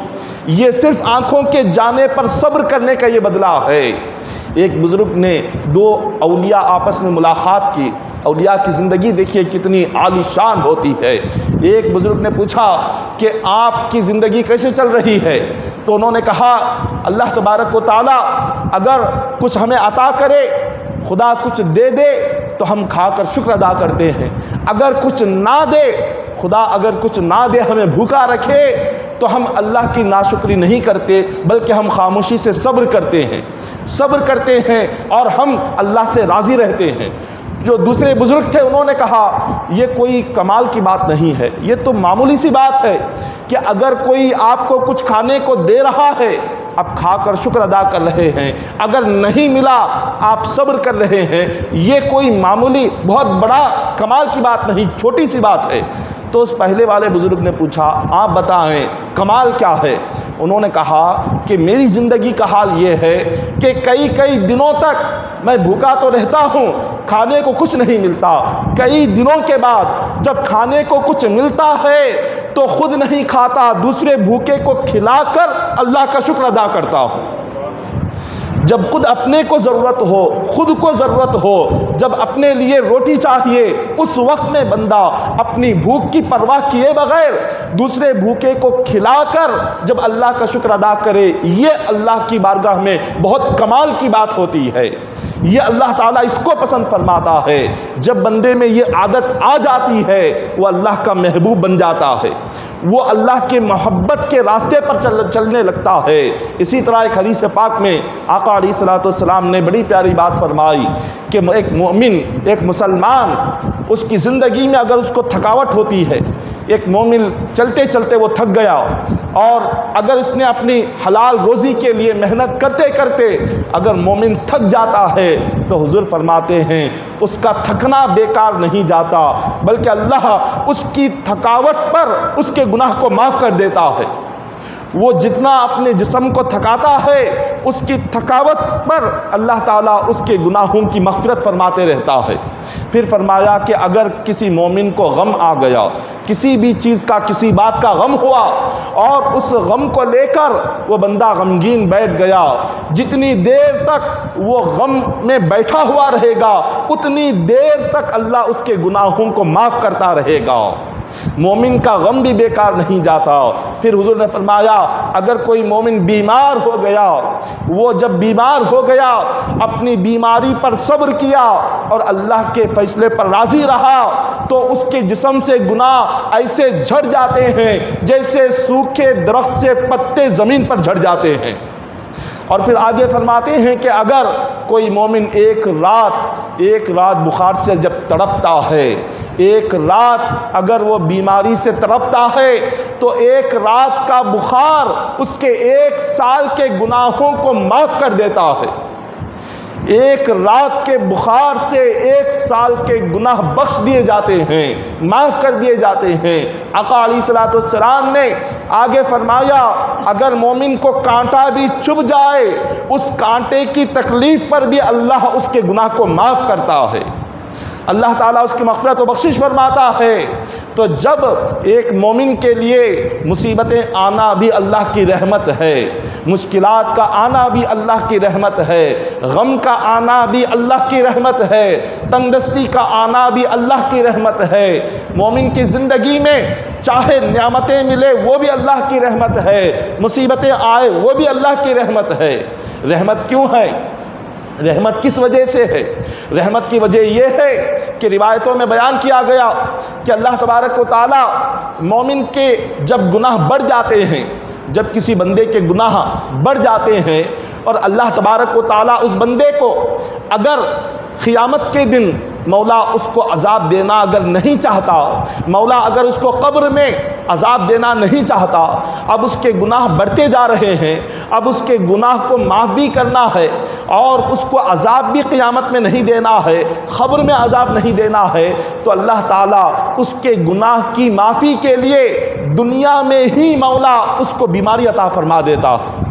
S2: یہ صرف آنکھوں کے جانے پر صبر کرنے کا یہ بدلہ ہے۔ ایک بزرگ نے 2 اولیاء آپس میں ملاقات کی۔ اولیاء کی زندگی دیکھیے کتنی عالی شان ہوتی ہے۔ ایک بزرگ نے پوچھا کہ آپ کی زندگی کیسے چل رہی ہے؟ تو انہوں نے کہا اللہ تبارک و تعالیٰ اگر کچھ ہمیں عطا کرے، خدا کچھ دے دے تو ہم کھا کر شکر ادا کرتے ہیں، اگر کچھ نہ دے، خدا اگر کچھ نہ دے، ہمیں بھوکا رکھے تو ہم اللہ کی ناشکری نہیں کرتے بلکہ ہم خاموشی سے صبر کرتے ہیں اور ہم اللہ سے راضی رہتے ہیں۔ جو دوسرے بزرگ تھے انہوں نے کہا یہ کوئی کمال کی بات نہیں ہے، یہ تو معمولی سی بات ہے کہ اگر کوئی آپ کو کچھ کھانے کو دے رہا ہے آپ کھا کر شکر ادا کر رہے ہیں، اگر نہیں ملا آپ صبر کر رہے ہیں، یہ کوئی معمولی بہت بڑا کمال کی بات نہیں، چھوٹی سی بات ہے۔ تو اس پہلے والے بزرگ نے پوچھا آپ بتائیں کمال کیا ہے؟ انہوں نے کہا کہ میری زندگی کا حال یہ ہے کہ کئی دنوں تک میں بھوکا تو رہتا ہوں، کھانے کو کچھ نہیں ملتا، کئی دنوں کے بعد جب کھانے کو کچھ ملتا ہے تو خود نہیں کھاتا، دوسرے بھوکے کو کھلا کر اللہ کا شکر ادا کرتا ہوں۔ جب خود اپنے کو ضرورت ہو، خود کو ضرورت ہو، جب اپنے لیے روٹی چاہیے، اس وقت میں بندہ اپنی بھوک کی پرواہ کیے بغیر دوسرے بھوکے کو کھلا کر جب اللہ کا شکر ادا کرے، یہ اللہ کی بارگاہ میں بہت کمال کی بات ہوتی ہے۔ یہ اللہ تعالیٰ اس کو پسند فرماتا ہے۔ جب بندے میں یہ عادت آ جاتی ہے وہ اللہ کا محبوب بن جاتا ہے، وہ اللہ کے محبت کے راستے پر چلنے لگتا ہے۔ اسی طرح ایک حدیث پاک میں آقا علیہ الصلوۃ والسلام نے بڑی پیاری بات فرمائی کہ ایک مومن، ایک مسلمان، اس کی زندگی میں اگر اس کو تھکاوٹ ہوتی ہے، ایک مومن چلتے چلتے وہ تھک گیا، اور اگر اس نے اپنی حلال روزی کے لیے محنت کرتے کرتے اگر مومن تھک جاتا ہے تو حضور فرماتے ہیں اس کا تھکنا بیکار نہیں جاتا، بلکہ اللہ اس کی تھکاوٹ پر اس کے گناہ کو معاف کر دیتا ہے۔ وہ جتنا اپنے جسم کو تھکاتا ہے اس کی تھکاوٹ پر اللہ تعالیٰ اس کے گناہوں کی مغفرت فرماتے رہتا ہے۔ پھر فرمایا کہ اگر کسی مومن کو غم آ گیا، کسی بھی چیز کا، کسی بات کا غم ہوا، اور اس غم کو لے کر وہ بندہ غمگین بیٹھ گیا، جتنی دیر تک وہ غم میں بیٹھا ہوا رہے گا اتنی دیر تک اللہ اس کے گناہوں کو معاف کرتا رہے گا۔ مومن کا غم بھی بیکار نہیں جاتا۔ پھر حضور نے فرمایا اگر کوئی مومن بیمار ہو گیا، وہ جب بیمار ہو گیا اپنی بیماری پر صبر کیا اور اللہ کے فیصلے پر راضی رہا تو اس کے جسم سے گناہ ایسے جھڑ جاتے ہیں جیسے سوکھے درخت سے پتے زمین پر جھڑ جاتے ہیں۔ اور پھر آگے فرماتے ہیں کہ اگر کوئی مومن ایک رات بخار سے جب تڑپتا ہے، ایک رات اگر وہ بیماری سے تڑپتا ہے تو ایک رات کا بخار اس کے 1 سال کے گناہوں کو معاف کر دیتا ہے۔ ایک رات کے بخار سے 1 سال کے گناہ بخش دیے جاتے ہیں، معاف کر دیے جاتے ہیں۔ آقا علیہ الصلوۃ والسلام نے آگے فرمایا اگر مومن کو کانٹا بھی چبھ جائے اس کانٹے کی تکلیف پر بھی اللہ اس کے گناہ کو معاف کرتا ہے، اللہ تعالیٰ اس کی مغفرت و بخشش فرماتا ہے۔ تو جب ایک مومن کے لیے مصیبتیں آنا بھی اللہ کی رحمت ہے، مشکلات کا آنا بھی اللہ کی رحمت ہے، غم کا آنا بھی اللہ کی رحمت ہے، تنگدستی کا آنا بھی اللہ کی رحمت ہے۔ مومن کی زندگی میں چاہے نعمتیں ملے وہ بھی اللہ کی رحمت ہے، مصیبتیں آئے وہ بھی اللہ کی رحمت ہے۔ رحمت کیوں ہے؟ رحمت کس وجہ سے ہے؟ رحمت کی وجہ یہ ہے کہ روایتوں میں بیان کیا گیا کہ اللہ تبارک و تعالیٰ مومن کے جب گناہ بڑھ جاتے ہیں، جب کسی بندے کے گناہ بڑھ جاتے ہیں اور اللہ تبارک و تعالیٰ اس بندے کو اگر قیامت کے دن مولا اس کو عذاب دینا اگر نہیں چاہتا، مولا اگر اس کو قبر میں عذاب دینا نہیں چاہتا، اب اس کے گناہ بڑھتے جا رہے ہیں، اب اس کے گناہ کو معاف بھی کرنا ہے اور اس کو عذاب بھی قیامت میں نہیں دینا ہے، قبر میں عذاب نہیں دینا ہے، تو اللہ تعالیٰ اس کے گناہ کی معافی کے لیے دنیا میں ہی مولا اس کو بیماری عطا فرما دیتا ہے،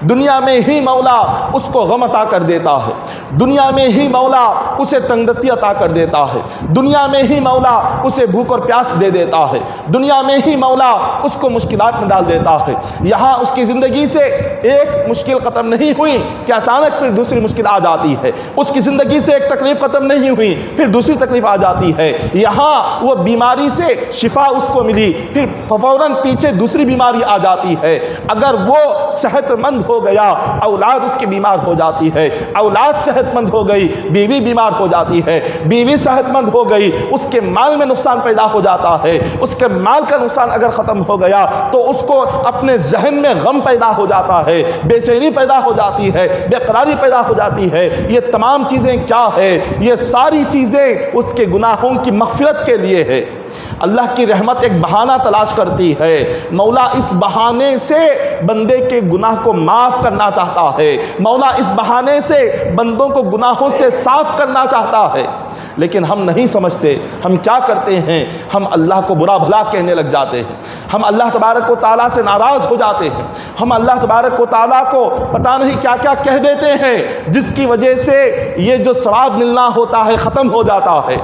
S2: دنیا میں ہی مولا اس کو غم عطا کر دیتا ہے، دنیا میں ہی مولا اسے تنگدستی عطا کر دیتا ہے، دنیا میں ہی مولا اسے بھوک اور پیاس دے دیتا ہے، دنیا میں ہی مولا اس کو مشکلات میں ڈال دیتا ہے۔ یہاں اس کی زندگی سے ایک مشکل ختم نہیں ہوئی کہ اچانک پھر دوسری مشکل آ جاتی ہے، اس کی زندگی سے ایک تکلیف ختم نہیں ہوئی پھر دوسری تکلیف آ جاتی ہے، یہاں وہ بیماری سے شفا اس کو ملی پھر فوراً پیچھے دوسری بیماری آ جاتی ہے۔ اگر وہ صحت مند ہو گیا اولاد اس کی بیمار ہو جاتی ہے، اولاد صحت مند ہو گئی بیوی بیمار ہو جاتی ہے، بیوی صحت مند ہو گئی اس کے مال میں نقصان پیدا ہو جاتا ہے، اس کے مال کا نقصان اگر ختم ہو گیا تو اس کو اپنے ذہن میں غم پیدا ہو جاتا ہے، بے چینی پیدا ہو جاتی ہے، بے قراری پیدا ہو جاتی ہے۔ یہ تمام چیزیں کیا ہے؟ یہ ساری چیزیں اس کے گناہوں کی مغفرت کے لیے ہے۔ اللہ کی رحمت ایک بہانہ تلاش کرتی ہے، مولا اس بہانے سے بندے کے گناہ کو معاف کرنا چاہتا ہے، مولا اس بہانے سے بندوں کو گناہوں سے صاف کرنا چاہتا ہے۔ لیکن ہم نہیں سمجھتے. ہم کیا کرتے ہیں؟ ہم اللہ کو برا بھلا کہنے لگ جاتے ہیں. ہم اللہ تبارک و تعالیٰ سے ناراض ہو جاتے ہیں. ہم اللہ تبارک و تعالیٰ کو پتہ نہیں کیا کیا کہہ دیتے ہیں، جس کی وجہ سے یہ جو ثواب ملنا ہوتا ہے ختم ہو جاتا ہے.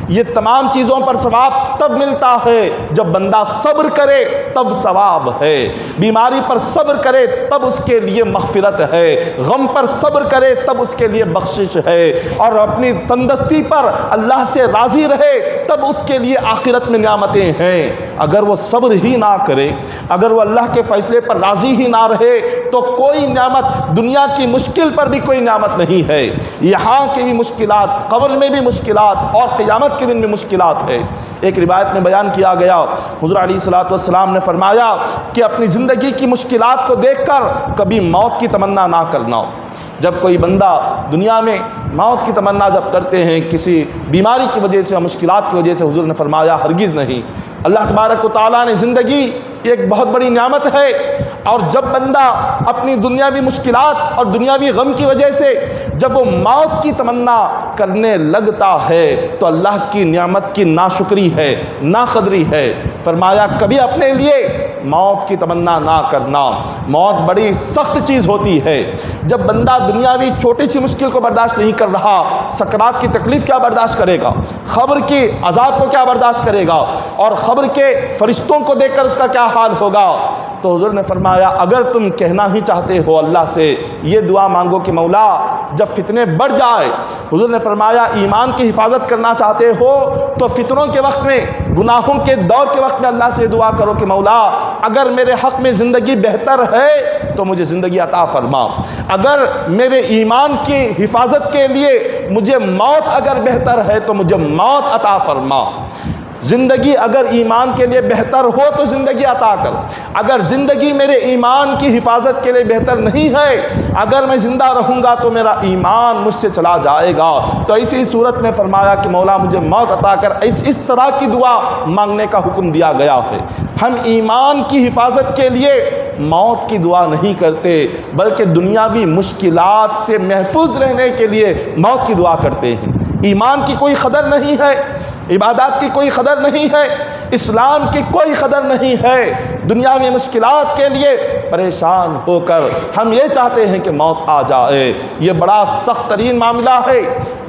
S2: یہ تمام چیزوں پر ثواب تب ملتا ہے جب بندہ صبر کرے، تب ثواب ہے. بیماری پر صبر کرے تب اس کے لیے مغفرت ہے. غم پر صبر کرے تب اس کے لیے بخشش ہے. اور اپنی تندرستی پر اللہ سے راضی رہے تب اس کے لیے آخرت میں نعمتیں ہیں. اگر وہ صبر ہی نہ کرے، اگر وہ اللہ کے فیصلے پر راضی ہی نہ رہے، تو کوئی نعمت، دنیا کی مشکل پر بھی کوئی نعمت نہیں ہے. یہاں کی بھی مشکلات، قبر میں بھی مشکلات، اور قیامت کے دن میں مشکلات ہے. ایک روایت میں بیان کیا گیا، حضور علیہ الصلوۃ والسلام نے فرمایا کہ اپنی زندگی کی مشکلات کو دیکھ کر کبھی موت کی تمنا نہ کرنا. جب کوئی بندہ دنیا میں موت کی تمنا جب کرتے ہیں کسی بیماری کی وجہ سے، مشکلات کی وجہ سے، حضور نے فرمایا ہرگز نہیں. اللہ تبارک و تعالیٰ نے زندگی ایک بہت بڑی نعمت ہے، اور جب بندہ اپنی دنیاوی مشکلات اور دنیاوی غم کی وجہ سے جب وہ موت کی تمنا کرنے لگتا ہے تو اللہ کی نعمت کی ناشکری ہے، ناقدری ہے. فرمایا کبھی اپنے لیے موت کی تمنا نہ کرنا. موت بڑی سخت چیز ہوتی ہے. جب بندہ دنیاوی چھوٹی سی مشکل کو برداشت نہیں کر رہا، سکرات کی تکلیف کیا برداشت کرے گا؟ قبر کی عذاب کو کیا برداشت کرے گا؟ اور قبر کے فرشتوں کو دیکھ کر اس کا کیا حال ہوگا؟ تو حضور نے فرمایا اگر تم کہنا ہی چاہتے ہو اللہ سے یہ دعا مانگو کہ مولا جب فتنے بڑھ جائے، حضور نے فرمایا ایمان کی حفاظت کرنا چاہتے ہو تو فتنوں کے وقت میں، گناہوں کے دور کے وقت میں اللہ سے دعا کرو کہ مولا اگر میرے حق میں زندگی بہتر ہے تو مجھے زندگی عطا فرما. اگر میرے ایمان کی حفاظت کے لیے مجھے موت اگر بہتر ہے تو مجھے موت عطا فرما. زندگی اگر ایمان کے لیے بہتر ہو تو زندگی عطا کر. اگر زندگی میرے ایمان کی حفاظت کے لیے بہتر نہیں ہے، اگر میں زندہ رہوں گا تو میرا ایمان مجھ سے چلا جائے گا. تو اسی صورت میں فرمایا کہ مولا مجھے موت عطا کر. اس طرح کی دعا مانگنے کا حکم دیا گیا ہے. ہم ایمان کی حفاظت کے لیے موت کی دعا نہیں کرتے، بلکہ دنیاوی مشکلات سے محفوظ رہنے کے لیے موت کی دعا کرتے ہیں. ایمان کی کوئی قدر نہیں ہے، عبادات کی کوئی قدر نہیں ہے، اسلام کی کوئی قدر نہیں ہے. دنیا میں مشکلات کے لیے پریشان ہو کر ہم یہ چاہتے ہیں کہ موت آ جائے. یہ بڑا سخت ترین معاملہ ہے.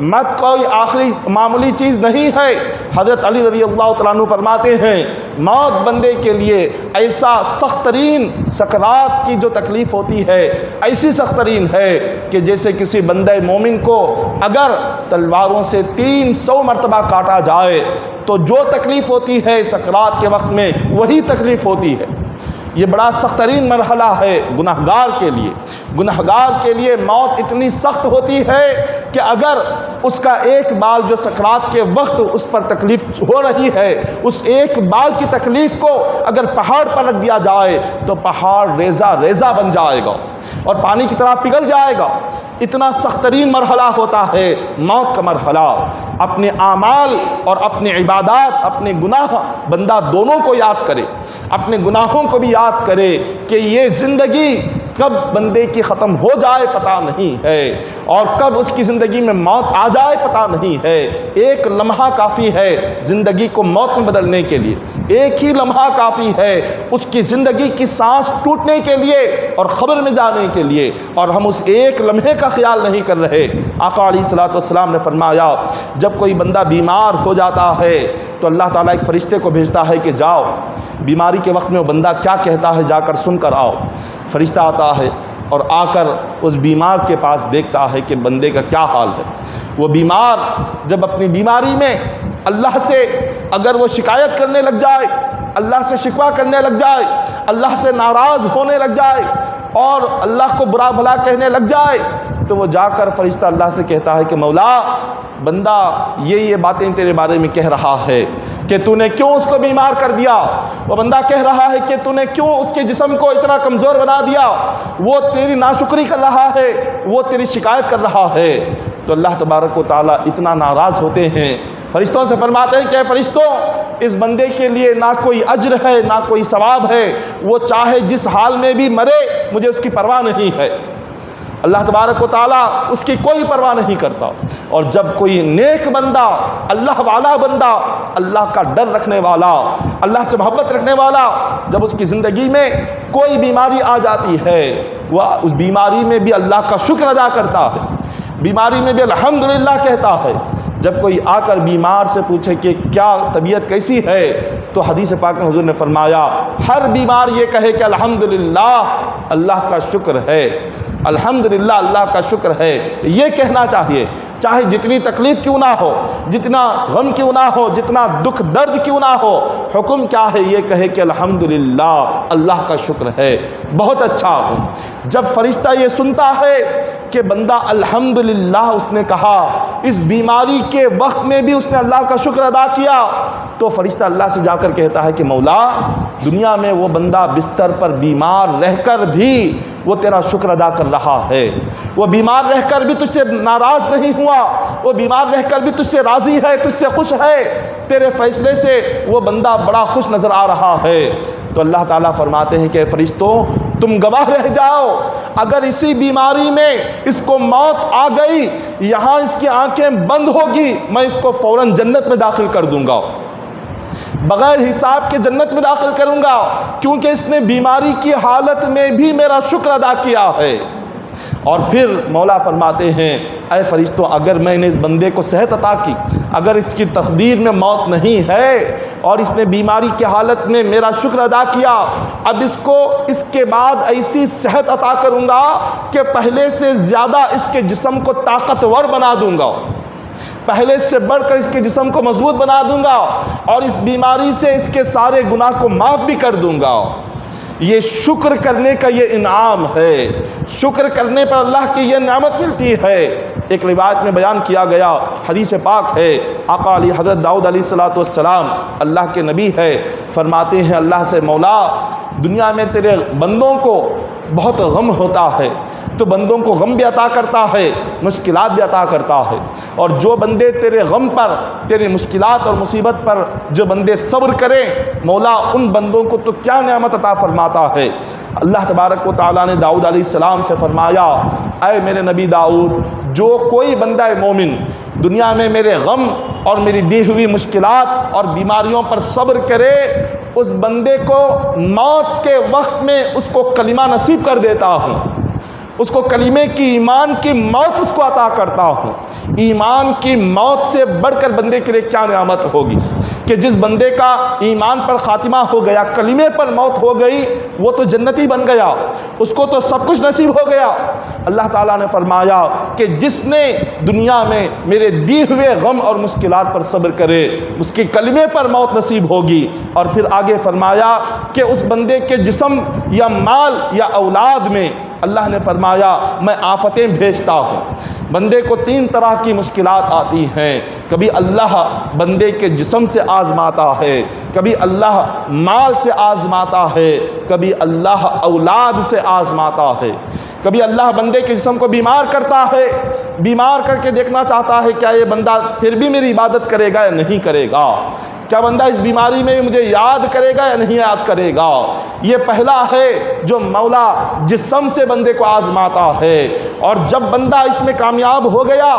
S2: موت کوئی آخری معمولی چیز نہیں ہے. حضرت علی رضی اللہ تعالیٰ عنہ فرماتے ہیں موت بندے کے لیے ایسا سخت ترین، سکرات کی جو تکلیف ہوتی ہے ایسی سخت ترین ہے کہ جیسے کسی بندہ مومن کو اگر تلواروں سے 300 مرتبہ کاٹا جائے تو جو تکلیف ہوتی ہے سکرات کے وقت میں وہی تکلیف ہوتی ہے. یہ بڑا سخت ترین مرحلہ ہے گناہگار کے لیے. گناہگار کے لیے موت اتنی سخت ہوتی ہے کہ اگر اس کا ایک بال جو سکرات کے وقت اس پر تکلیف ہو رہی ہے، اس ایک بال کی تکلیف کو اگر پہاڑ پر رکھ دیا جائے تو پہاڑ ریزہ ریزہ بن جائے گا اور پانی کی طرح پگھل جائے گا. اتنا سخت ترین مرحلہ ہوتا ہے موت کا مرحلہ. اپنے اعمال اور اپنے عبادات، اپنے گناہ، بندہ دونوں کو یاد کرے. اپنے گناہوں کو بھی یاد کرے کہ یہ زندگی کب بندے کی ختم ہو جائے پتہ نہیں ہے، اور کب اس کی زندگی میں موت آ جائے پتہ نہیں ہے. ایک لمحہ کافی ہے زندگی کو موت میں بدلنے کے لیے. ایک ہی لمحہ کافی ہے اس کی زندگی کی سانس ٹوٹنے کے لیے اور قبر میں جانے کے لیے، اور ہم اس ایک لمحے کا خیال نہیں کر رہے. آقا علیہ الصلوۃ والسلام نے فرمایا جب کوئی بندہ بیمار ہو جاتا ہے تو اللہ تعالیٰ ایک فرشتے کو بھیجتا ہے کہ جاؤ بیماری کے وقت میں وہ بندہ کیا کہتا ہے جا کر سن کر آؤ. فرشتہ آتا ہے اور آ کر اس بیمار کے پاس دیکھتا ہے کہ بندے کا کیا حال ہے. وہ بیمار جب اپنی بیماری میں اللہ سے اگر وہ شکایت کرنے لگ جائے، اللہ سے شکوہ کرنے لگ جائے، اللہ سے ناراض ہونے لگ جائے اور اللہ کو برا بھلا کہنے لگ جائے، تو وہ جا کر فرشتہ اللہ سے کہتا ہے کہ مولا بندہ یہ باتیں تیرے بارے میں کہہ رہا ہے کہ تو نے کیوں اس کو بیمار کر دیا. وہ بندہ کہہ رہا ہے کہ تو نے کیوں اس کے جسم کو اتنا کمزور بنا دیا. وہ تیری ناشکری کر رہا ہے، وہ تیری شکایت کر رہا ہے. تو اللہ تبارک و تعالیٰ اتنا ناراض ہوتے ہیں، فرشتوں سے فرماتے ہیں کہ فرشتوں اس بندے کے لیے نہ کوئی اجر ہے نہ کوئی ثواب ہے، وہ چاہے جس حال میں بھی مرے مجھے اس کی پرواہ نہیں ہے. اللہ تبارک و تعالیٰ اس کی کوئی پرواہ نہیں کرتا۔ اور جب کوئی نیک بندہ، اللہ والا بندہ، اللہ کا ڈر رکھنے والا، اللہ سے محبت رکھنے والا، جب اس کی زندگی میں کوئی بیماری آ جاتی ہے، وہ اس بیماری میں بھی اللہ کا شکر ادا کرتا ہے، بیماری میں بھی الحمدللہ کہتا ہے۔ جب کوئی آ کر بیمار سے پوچھے کہ کیا طبیعت کیسی ہے، تو حدیث پاک میں حضور نے فرمایا ہر بیمار یہ کہے کہ الحمدللہ، اللہ کا شکر ہے، الحمدللہ اللہ کا شکر ہے، یہ کہنا چاہیے۔ چاہے جتنی تکلیف کیوں نہ ہو، جتنا غم کیوں نہ ہو، جتنا دکھ درد کیوں نہ ہو، حکم کیا ہے؟ یہ کہے کہ الحمدللہ اللہ کا شکر ہے، بہت اچھا ہوں۔ جب فرشتہ یہ سنتا ہے کہ بندہ الحمدللہ اس نے کہا، اس بیماری کے وقت میں بھی اس نے اللہ کا شکر ادا کیا، تو فرشتہ اللہ سے جا کر کہتا ہے کہ مولا، دنیا میں وہ بندہ بستر پر بیمار رہ کر بھی وہ تیرا شکر ادا کر رہا ہے، وہ بیمار رہ کر بھی تجھ سے ناراض نہیں ہوا، وہ بیمار رہ کر بھی تجھ سے راضی ہے، تجھ سے خوش ہے، تیرے فیصلے سے وہ بندہ بڑا خوش نظر آ رہا ہے۔ تو اللہ تعالیٰ فرماتے ہیں کہ فرشتوں، تم گواہ رہ جاؤ، اگر اسی بیماری میں اس کو موت آ گئی، یہاں اس کی آنکھیں بند ہوگی، میں اس کو فوراً جنت میں داخل کر دوں گا، بغیر حساب کے جنت میں داخل کروں گا، کیونکہ اس نے بیماری کی حالت میں بھی میرا شکر ادا کیا ہے۔ اور پھر مولا فرماتے ہیں اے فرشتوں، اگر میں نے اس بندے کو صحت عطا کی، اگر اس کی تقدیر میں موت نہیں ہے اور اس نے بیماری کی حالت میں میرا شکر ادا کیا، اب اس کو اس کے بعد ایسی صحت عطا کروں گا کہ پہلے سے زیادہ اس کے جسم کو طاقتور بنا دوں گا، پہلے سے بڑھ کر اس کے جسم کو مضبوط بنا دوں گا، اور اس بیماری سے اس کے سارے گناہ کو معاف بھی کر دوں گا۔ یہ شکر کرنے کا یہ انعام ہے، شکر کرنے پر اللہ کی یہ نعمت ملتی ہے۔ ایک روایت میں بیان کیا گیا، حدیث پاک ہے، آقا علی حضرت داؤد علیہ السلام اللہ کے نبی ہے، فرماتے ہیں اللہ سے مولا، دنیا میں تیرے بندوں کو بہت غم ہوتا ہے، تو بندوں کو غم بھی عطا کرتا ہے، مشکلات بھی عطا کرتا ہے، اور جو بندے تیرے غم پر، تیرے مشکلات اور مصیبت پر جو بندے صبر کریں، مولا ان بندوں کو تو کیا نعمت عطا فرماتا ہے۔ اللہ تبارک و تعالیٰ نے داؤد علیہ السلام سے فرمایا اے میرے نبی داؤد، جو کوئی بندہ مومن دنیا میں میرے غم اور میری دی ہوئی مشکلات اور بیماریوں پر صبر کرے، اس بندے کو موت کے وقت میں اس کو کلمہ نصیب کر دیتا ہوں، اس کو کلمے کی، ایمان کی موت اس کو عطا کرتا ہوں۔ ایمان کی موت سے بڑھ کر بندے کے لیے کیا نعمت ہوگی کہ جس بندے کا ایمان پر خاتمہ ہو گیا، کلمے پر موت ہو گئی، وہ تو جنتی بن گیا، اس کو تو سب کچھ نصیب ہو گیا۔ اللہ تعالیٰ نے فرمایا کہ جس نے دنیا میں میرے دی ہوئے غم اور مشکلات پر صبر کرے، اس کی کلمے پر موت نصیب ہوگی۔ اور پھر آگے فرمایا کہ اس بندے کے جسم یا مال یا اولاد میں اللہ نے فرمایا میں آفتیں بھیجتا ہوں۔ بندے کو 3 طرح کی مشکلات آتی ہیں، کبھی اللہ بندے کے جسم سے آزماتا ہے، کبھی اللہ مال سے آزماتا ہے، کبھی اللہ اولاد سے آزماتا ہے، کبھی اللہ بندے کے جسم کو بیمار کرتا ہے، بیمار کر کے دیکھنا چاہتا ہے کیا یہ بندہ پھر بھی میری عبادت کرے گا یا نہیں کرے گا، کیا بندہ اس بیماری میں بھی مجھے یاد کرے گا یا نہیں یاد کرے گا۔ یہ پہلا ہے جو مولا جسم سے بندے کو آزماتا ہے، اور جب بندہ اس میں کامیاب ہو گیا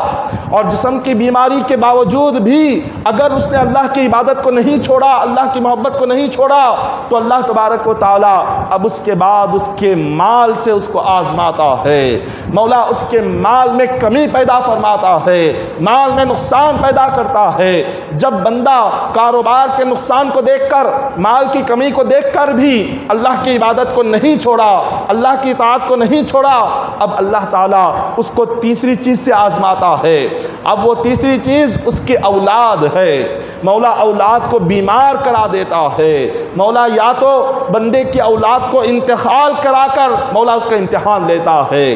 S2: اور جسم کی بیماری کے باوجود بھی اگر اس نے اللہ کی عبادت کو نہیں چھوڑا، اللہ کی محبت کو نہیں چھوڑا، تو اللہ تبارک و تعالیٰ اب اس کے بعد اس کے مال سے اس کو آزماتا ہے۔ مولا اس کے مال میں کمی پیدا فرماتا ہے، مال میں نقصان پیدا کرتا ہے۔ جب بندہ کاروبار کے نقصان کو دیکھ کر، مال کی کمی کو دیکھ کر بھی اللہ کی عبادت کو نہیں چھوڑا، اللہ کی اطاعت کو نہیں چھوڑا، اب اللہ تعالیٰ اس کو تیسری چیز سے آزماتا ہے۔ اب وہ تیسری چیز اس کی اولاد ہے۔ مولا اولاد کو بیمار کرا دیتا ہے، مولا یا تو بندے کی اولاد کو انتقال کرا کر مولا اس کا امتحان لیتا ہے،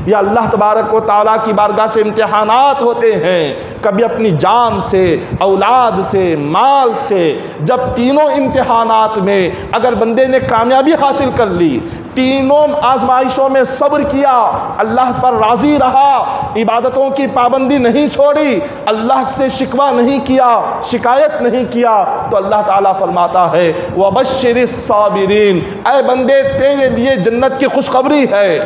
S2: یا اللہ تبارک و تعالیٰ کی بارگاہ سے امتحانات ہوتے ہیں، کبھی اپنی جان سے، اولاد سے، مال سے۔ جب تینوں امتحانات میں اگر بندے نے کامیابی حاصل کر لی، تینوں آزمائشوں میں صبر کیا، اللہ پر راضی رہا، عبادتوں کی پابندی نہیں چھوڑی، اللہ سے شکوہ نہیں کیا، شکایت نہیں کیا، تو اللہ تعالیٰ فرماتا ہے وَبَشِّرِ الصَّابِرِينَ، اے بندے تیرے لیے جنت کی خوشخبری ہے،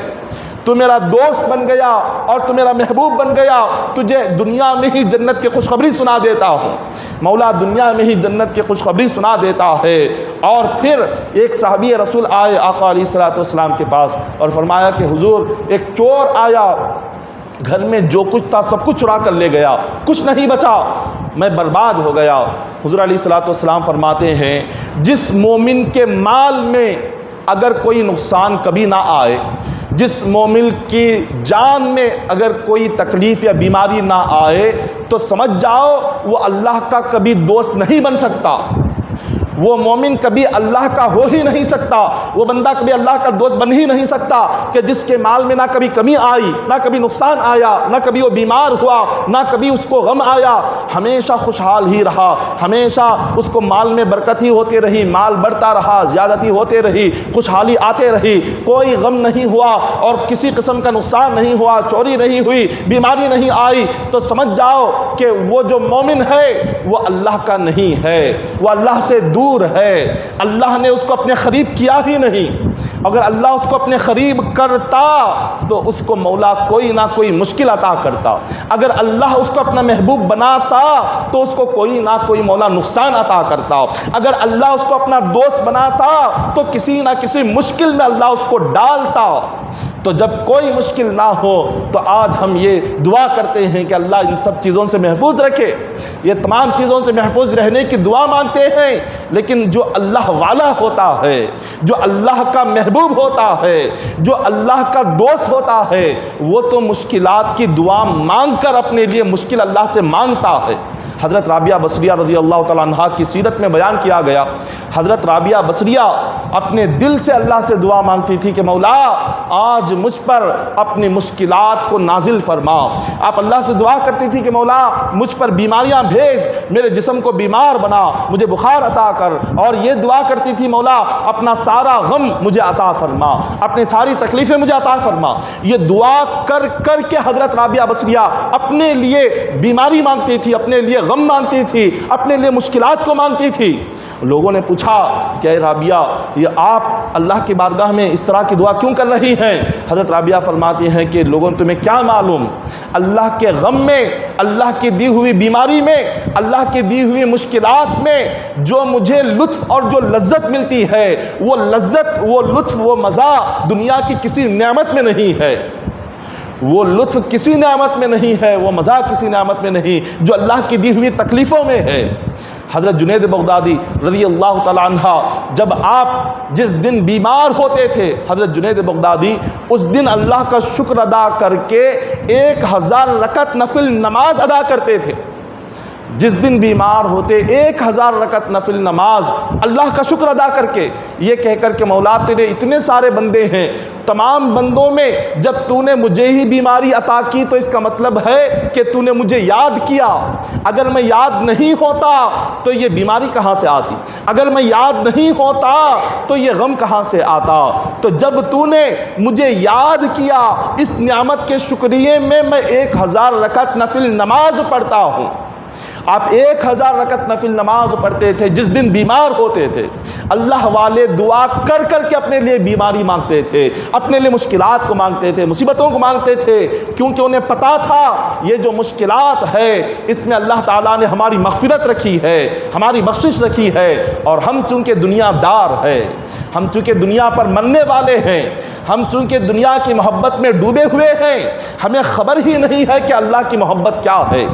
S2: تو میرا دوست بن گیا اور تو میرا محبوب بن گیا، تجھے دنیا میں ہی جنت کی خوشخبری سنا دیتا ہوں۔ مولا دنیا میں ہی جنت کی خوشخبری سنا دیتا ہے۔ اور پھر ایک صحابی رسول آئے آقا علیہ الصلوۃ والسلام کے پاس اور فرمایا کہ حضور ایک چور آیا، گھر میں جو کچھ تھا سب کچھ چرا کر لے گیا، کچھ نہیں بچا، میں برباد ہو گیا۔ حضور علیہ الصلوۃ والسلام فرماتے ہیں جس مومن کے مال میں اگر کوئی نقصان کبھی نہ آئے، جس مومن کی جان میں اگر کوئی تکلیف یا بیماری نہ آئے، تو سمجھ جاؤ وہ اللہ کا کبھی دوست نہیں بن سکتا، وہ مومن کبھی اللہ کا ہو ہی نہیں سکتا، وہ بندہ کبھی اللہ کا دوست بن ہی نہیں سکتا کہ جس کے مال میں نہ کبھی کمی آئی، نہ کبھی نقصان آیا، نہ کبھی وہ بیمار ہوا، نہ کبھی اس کو غم آیا، ہمیشہ خوشحال ہی رہا، ہمیشہ اس کو مال میں برکت ہی ہوتی رہی، مال بڑھتا رہا، زیادتی ہوتے رہی، خوشحالی آتے رہی، کوئی غم نہیں ہوا اور کسی قسم کا نقصان نہیں ہوا، چوری نہیں ہوئی، بیماری نہیں آئی، تو سمجھ جاؤ کہ وہ جو مومن ہے وہ اللہ کا نہیں ہے، وہ اللہ سے دور ہے، اللہ نے اس کو اپنے قریب کیا ہی نہیں۔ اگر اللہ اس کو اپنے قریب کرتا تو اس کو مولا کوئی نہ کوئی مشکل عطا کرتا، اگر اللہ اس کو اپنا محبوب بناتا تو اس کو کوئی نہ کوئی مولا نقصان عطا کرتا، اگر اللہ اس کو اپنا دوست بناتا تو کسی نہ کسی مشکل میں اللہ اس کو ڈالتا۔ تو جب کوئی مشکل نہ ہو تو آج ہم یہ دعا کرتے ہیں کہ اللہ ان سب چیزوں سے محفوظ رکھے، یہ تمام چیزوں سے محفوظ رہنے کی دعا مانگتے ہیں۔ لیکن جو اللہ والا ہوتا ہے، جو اللہ کا محبوب ہوتا ہے، جو اللہ کا دوست ہوتا ہے، وہ تو مشکلات کی دعا مانگ کر اپنے لیے مشکل اللہ سے مانگتا ہے۔ حضرت رابعہ بصریہ رضی اللہ تعالیٰ عنہ کی سیرت میں بیان کیا گیا، حضرت رابعہ بصریہ اپنے دل سے اللہ سے دعا مانگتی تھی کہ مولا آج مجھ پر اپنی مشکلات کو نازل فرما۔ آپ اللہ سے دعا کرتی تھی کہ مولا مجھ پر بیماریاں بھیج، میرے جسم کو بیمار بنا، مجھے بخار عطا کر، اور یہ دعا کرتی تھی مولا اپنا سارا غم مجھے عطا فرما، اپنی ساری تکلیفیں مجھے عطا فرما۔ یہ دعا کر کر کے حضرت رابعہ بصریہ اپنے لیے بیماری مانگتی تھی، اپنے لیے غم مانگتی تھی، اپنے لیے مشکلات کو مانگتی تھی۔ لوگوں نے پوچھا کہ اے رابعہ یہ آپ اللہ کی بارگاہ میں اس طرح کی دعا کیوں کر رہی ہیں؟ حضرت رابعہ فرماتی ہیں کہ لوگوں نے تمہیں کیا معلوم، اللہ کے غم میں، اللہ کی دی ہوئی بیماری میں، اللہ کی دی ہوئی مشکلات میں جو مجھے لطف اور جو لذت ملتی ہے، وہ لذت، وہ لطف، وہ مزہ دنیا کی کسی نعمت میں نہیں ہے، وہ لطف کسی نعمت میں نہیں ہے، وہ مزہ کسی نعمت میں نہیں جو اللہ کی دی ہوئی تکلیفوں میں ہے۔ حضرت جنید بغدادی رضی اللہ تعالیٰ عنہ جب آپ جس دن بیمار ہوتے تھے، حضرت جنید بغدادی اس دن اللہ کا شکر ادا کر کے 1000 رکعت نفل نماز ادا کرتے تھے۔ جس دن بیمار ہوتے 1000 رکعت نفل نماز اللہ کا شکر ادا کر کے، یہ کہہ کر کہ مولا تیرے اتنے سارے بندے ہیں، تمام بندوں میں جب تو نے مجھے ہی بیماری عطا کی تو اس کا مطلب ہے کہ تو نے مجھے یاد کیا، اگر میں یاد نہیں ہوتا تو یہ بیماری کہاں سے آتی، اگر میں یاد نہیں ہوتا تو یہ غم کہاں سے آتا، تو جب تو نے مجھے یاد کیا اس نعمت کے شکریے میں 1000 رکعت نفل نماز پڑھتا ہوں۔ آپ 1000 رکعت نفل نماز پڑھتے تھے جس دن بیمار ہوتے تھے۔ اللہ والے دعا کر کر کے اپنے لیے بیماری مانگتے تھے، اپنے لیے مشکلات کو مانگتے تھے، مصیبتوں کو مانگتے تھے، کیونکہ انہیں پتا تھا یہ جو مشکلات ہے اس میں اللہ تعالیٰ نے ہماری مغفرت رکھی ہے، ہماری بخشش رکھی ہے، اور ہم چونکہ دنیا دار ہے، ہم چونکہ دنیا پر مرنے والے ہیں، ہم چونکہ دنیا کی محبت میں ڈوبے ہوئے ہیں، ہمیں خبر ہی نہیں ہے کہ اللہ کی محبت کیا ہے،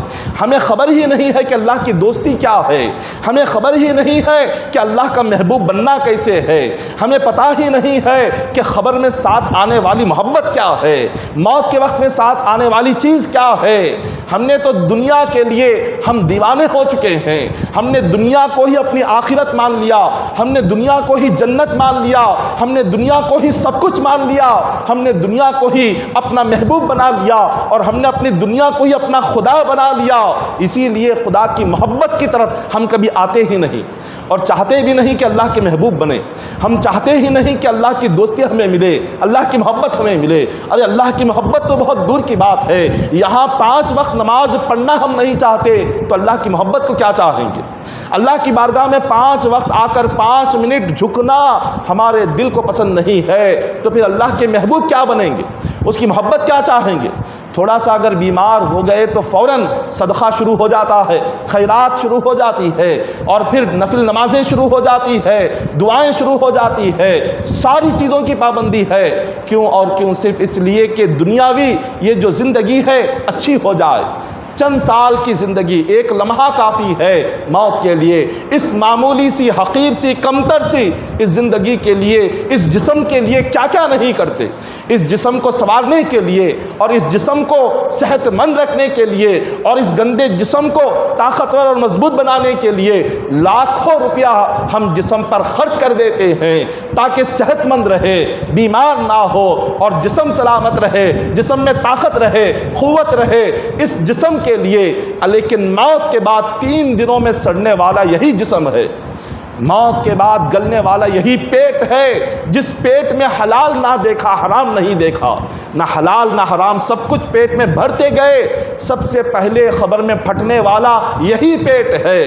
S2: ہمیں خبر ہی نہیں ہے کہ اللہ کی دوستی کیا ہے، ہمیں خبر ہی نہیں ہے کہ اللہ کا محبوب بننا کیسے ہے، ہمیں پتہ ہی نہیں ہے کہ خبر میں ساتھ آنے والی محبت کیا ہے، موت کے وقت میں ساتھ آنے والی چیز کیا ہے۔ ہم نے تو دنیا کے لیے ہم دیوانے ہو چکے ہیں، ہم نے دنیا کو ہی اپنی آخرت مان لیا، ہم نے دنیا کو ہی جنت مان لیا، ہم نے دنیا کو ہی سب کچھ مان لیا، ہم نے دنیا کو ہی اپنا محبوب بنا لیا، اور ہم نے اپنی دنیا کو ہی اپنا خدا بنا لیا۔ اسی لیے خدا کی محبت کی طرف ہم کبھی آتے ہی نہیں، اور چاہتے بھی نہیں کہ اللہ کے محبوب بنے، ہم چاہتے ہی نہیں کہ اللہ کی دوستی ہمیں ملے، اللہ کی محبت ہمیں ملے۔ ارے اللہ کی محبت تو بہت دور کی بات ہے، یہاں 5 وقت نماز پڑھنا ہم نہیں چاہتے تو اللہ کی محبت کو کیا چاہیں گے؟ اللہ کی بارگاہ میں 5 وقت آ کر 5 منٹ جھکنا ہمارے دل کو پسند نہیں ہے تو پھر اللہ کے محبوب کیا بنیں گے؟ اس کی محبت کیا چاہیں گے؟ تھوڑا سا اگر بیمار ہو گئے تو فوراً صدقہ شروع ہو جاتا ہے، خیرات شروع ہو جاتی ہے، اور پھر نفل نمازیں شروع ہو جاتی ہے، دعائیں شروع ہو جاتی ہے، ساری چیزوں کی پابندی ہے۔ کیوں اور کیوں؟ صرف اس لیے کہ دنیاوی یہ جو زندگی ہے اچھی ہو جائے۔ چند سال کی زندگی، ایک لمحہ کافی ہے موت کے لیے۔ اس معمولی سی، حقیر سی، کمتر سی اس زندگی کے لیے، اس جسم کے لیے کیا کیا نہیں کرتے۔ اس جسم کو سنوارنے کے لیے، اور اس جسم کو صحت مند رکھنے کے لیے، اور اس گندے جسم کو طاقتور اور مضبوط بنانے کے لیے لاکھوں روپیہ ہم جسم پر خرچ کر دیتے ہیں تاکہ صحت مند رہے، بیمار نہ ہو، اور جسم سلامت رہے، جسم میں طاقت رہے، قوت رہے اس جسم کے لیے۔ لیکن موت کے بعد 3 دنوں میں سڑنے والا یہی جسم ہے، موت کے بعد گلنے والا یہی پیٹ ہے، جس پیٹ میں حلال نہ دیکھا، حرام نہیں دیکھا، نہ حلال نہ حرام، سب کچھ پیٹ میں بھرتے گئے، سب سے پہلے خبر میں پھٹنے والا یہی پیٹ ہے،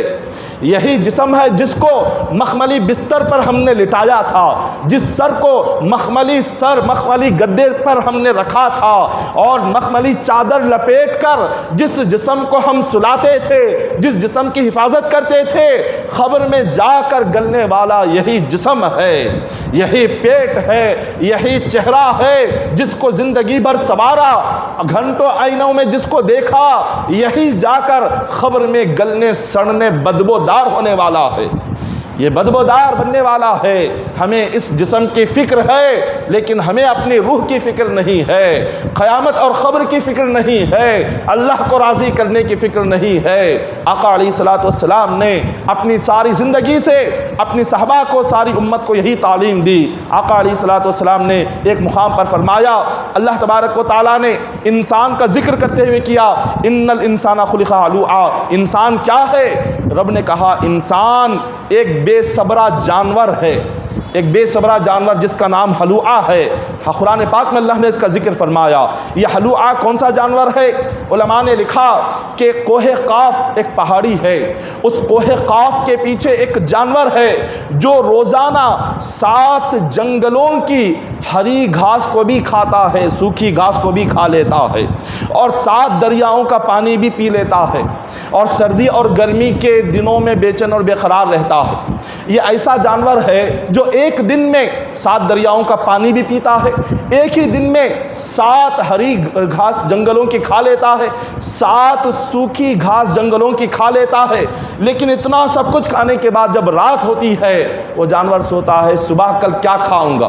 S2: یہی جسم ہے جس کو مخملی بستر پر ہم نے لٹایا تھا، جس سر کو مخملی گدے پر ہم نے رکھا تھا، اور مخملی چادر لپیٹ کر جس جسم کو ہم سلاتے تھے، جس جسم کی حفاظت کرتے تھے، خبر میں جا کر گلنے والا یہی جسم ہے، یہی پیٹ ہے، یہی چہرہ ہے جس کو زندگی بھر سنوارا، گھنٹوں آئینوں میں جس کو دیکھا، یہی جا کر خبر میں گلنے، سڑنے، بدبودار ہونے والا ہے، یہ بدبودار بننے والا ہے۔ ہمیں اس جسم کی فکر ہے، لیکن ہمیں اپنی روح کی فکر نہیں ہے، قیامت اور قبر کی فکر نہیں ہے، اللہ کو راضی کرنے کی فکر نہیں ہے۔ آقا علیہ الصلوۃ والسلام نے اپنی ساری زندگی سے اپنی صحابہ کو، ساری امت کو یہی تعلیم دی۔ آقا علیہ الصلوۃ والسلام نے ایک مقام پر فرمایا، اللہ تبارک و تعالیٰ نے انسان کا ذکر کرتے ہوئے کیا، ان الانسان خلق ہلوعا، انسان کیا ہے؟ رب نے کہا انسان ایک بے صبرا جانور ہے، ایک بے صبرا جانور جس کا نام ہلوعا ہے۔ قرآن پاک میں اللہ نے اس کا ذکر فرمایا۔ یہ ہلوعا کون سا جانور ہے؟ علماء نے لکھا کہ کوہ قاف ایک پہاڑی ہے، اس کوہ قاف کے پیچھے ایک جانور ہے جو روزانہ 7 جنگلوں کی ہری گھاس کو بھی کھاتا ہے، سوکھی گھاس کو بھی کھا لیتا ہے، اور 7 دریاؤں کا پانی بھی پی لیتا ہے، اور سردی اور گرمی کے دنوں میں بے چین اور بے قرار رہتا ہے۔ یہ ایسا جانور ہے جو ایک دن میں 7 دریاؤں کا پانی بھی پیتا ہے، ایک ہی دن میں 7 ہری گھاس جنگلوں کی کھا لیتا ہے، 7 سوکھی گھاس جنگلوں کی کھا لیتا ہے۔ لیکن اتنا سب کچھ کھانے کے بعد جب رات ہوتی ہے، وہ جانور سوتا ہے، صبح کل کیا کھاؤں گا،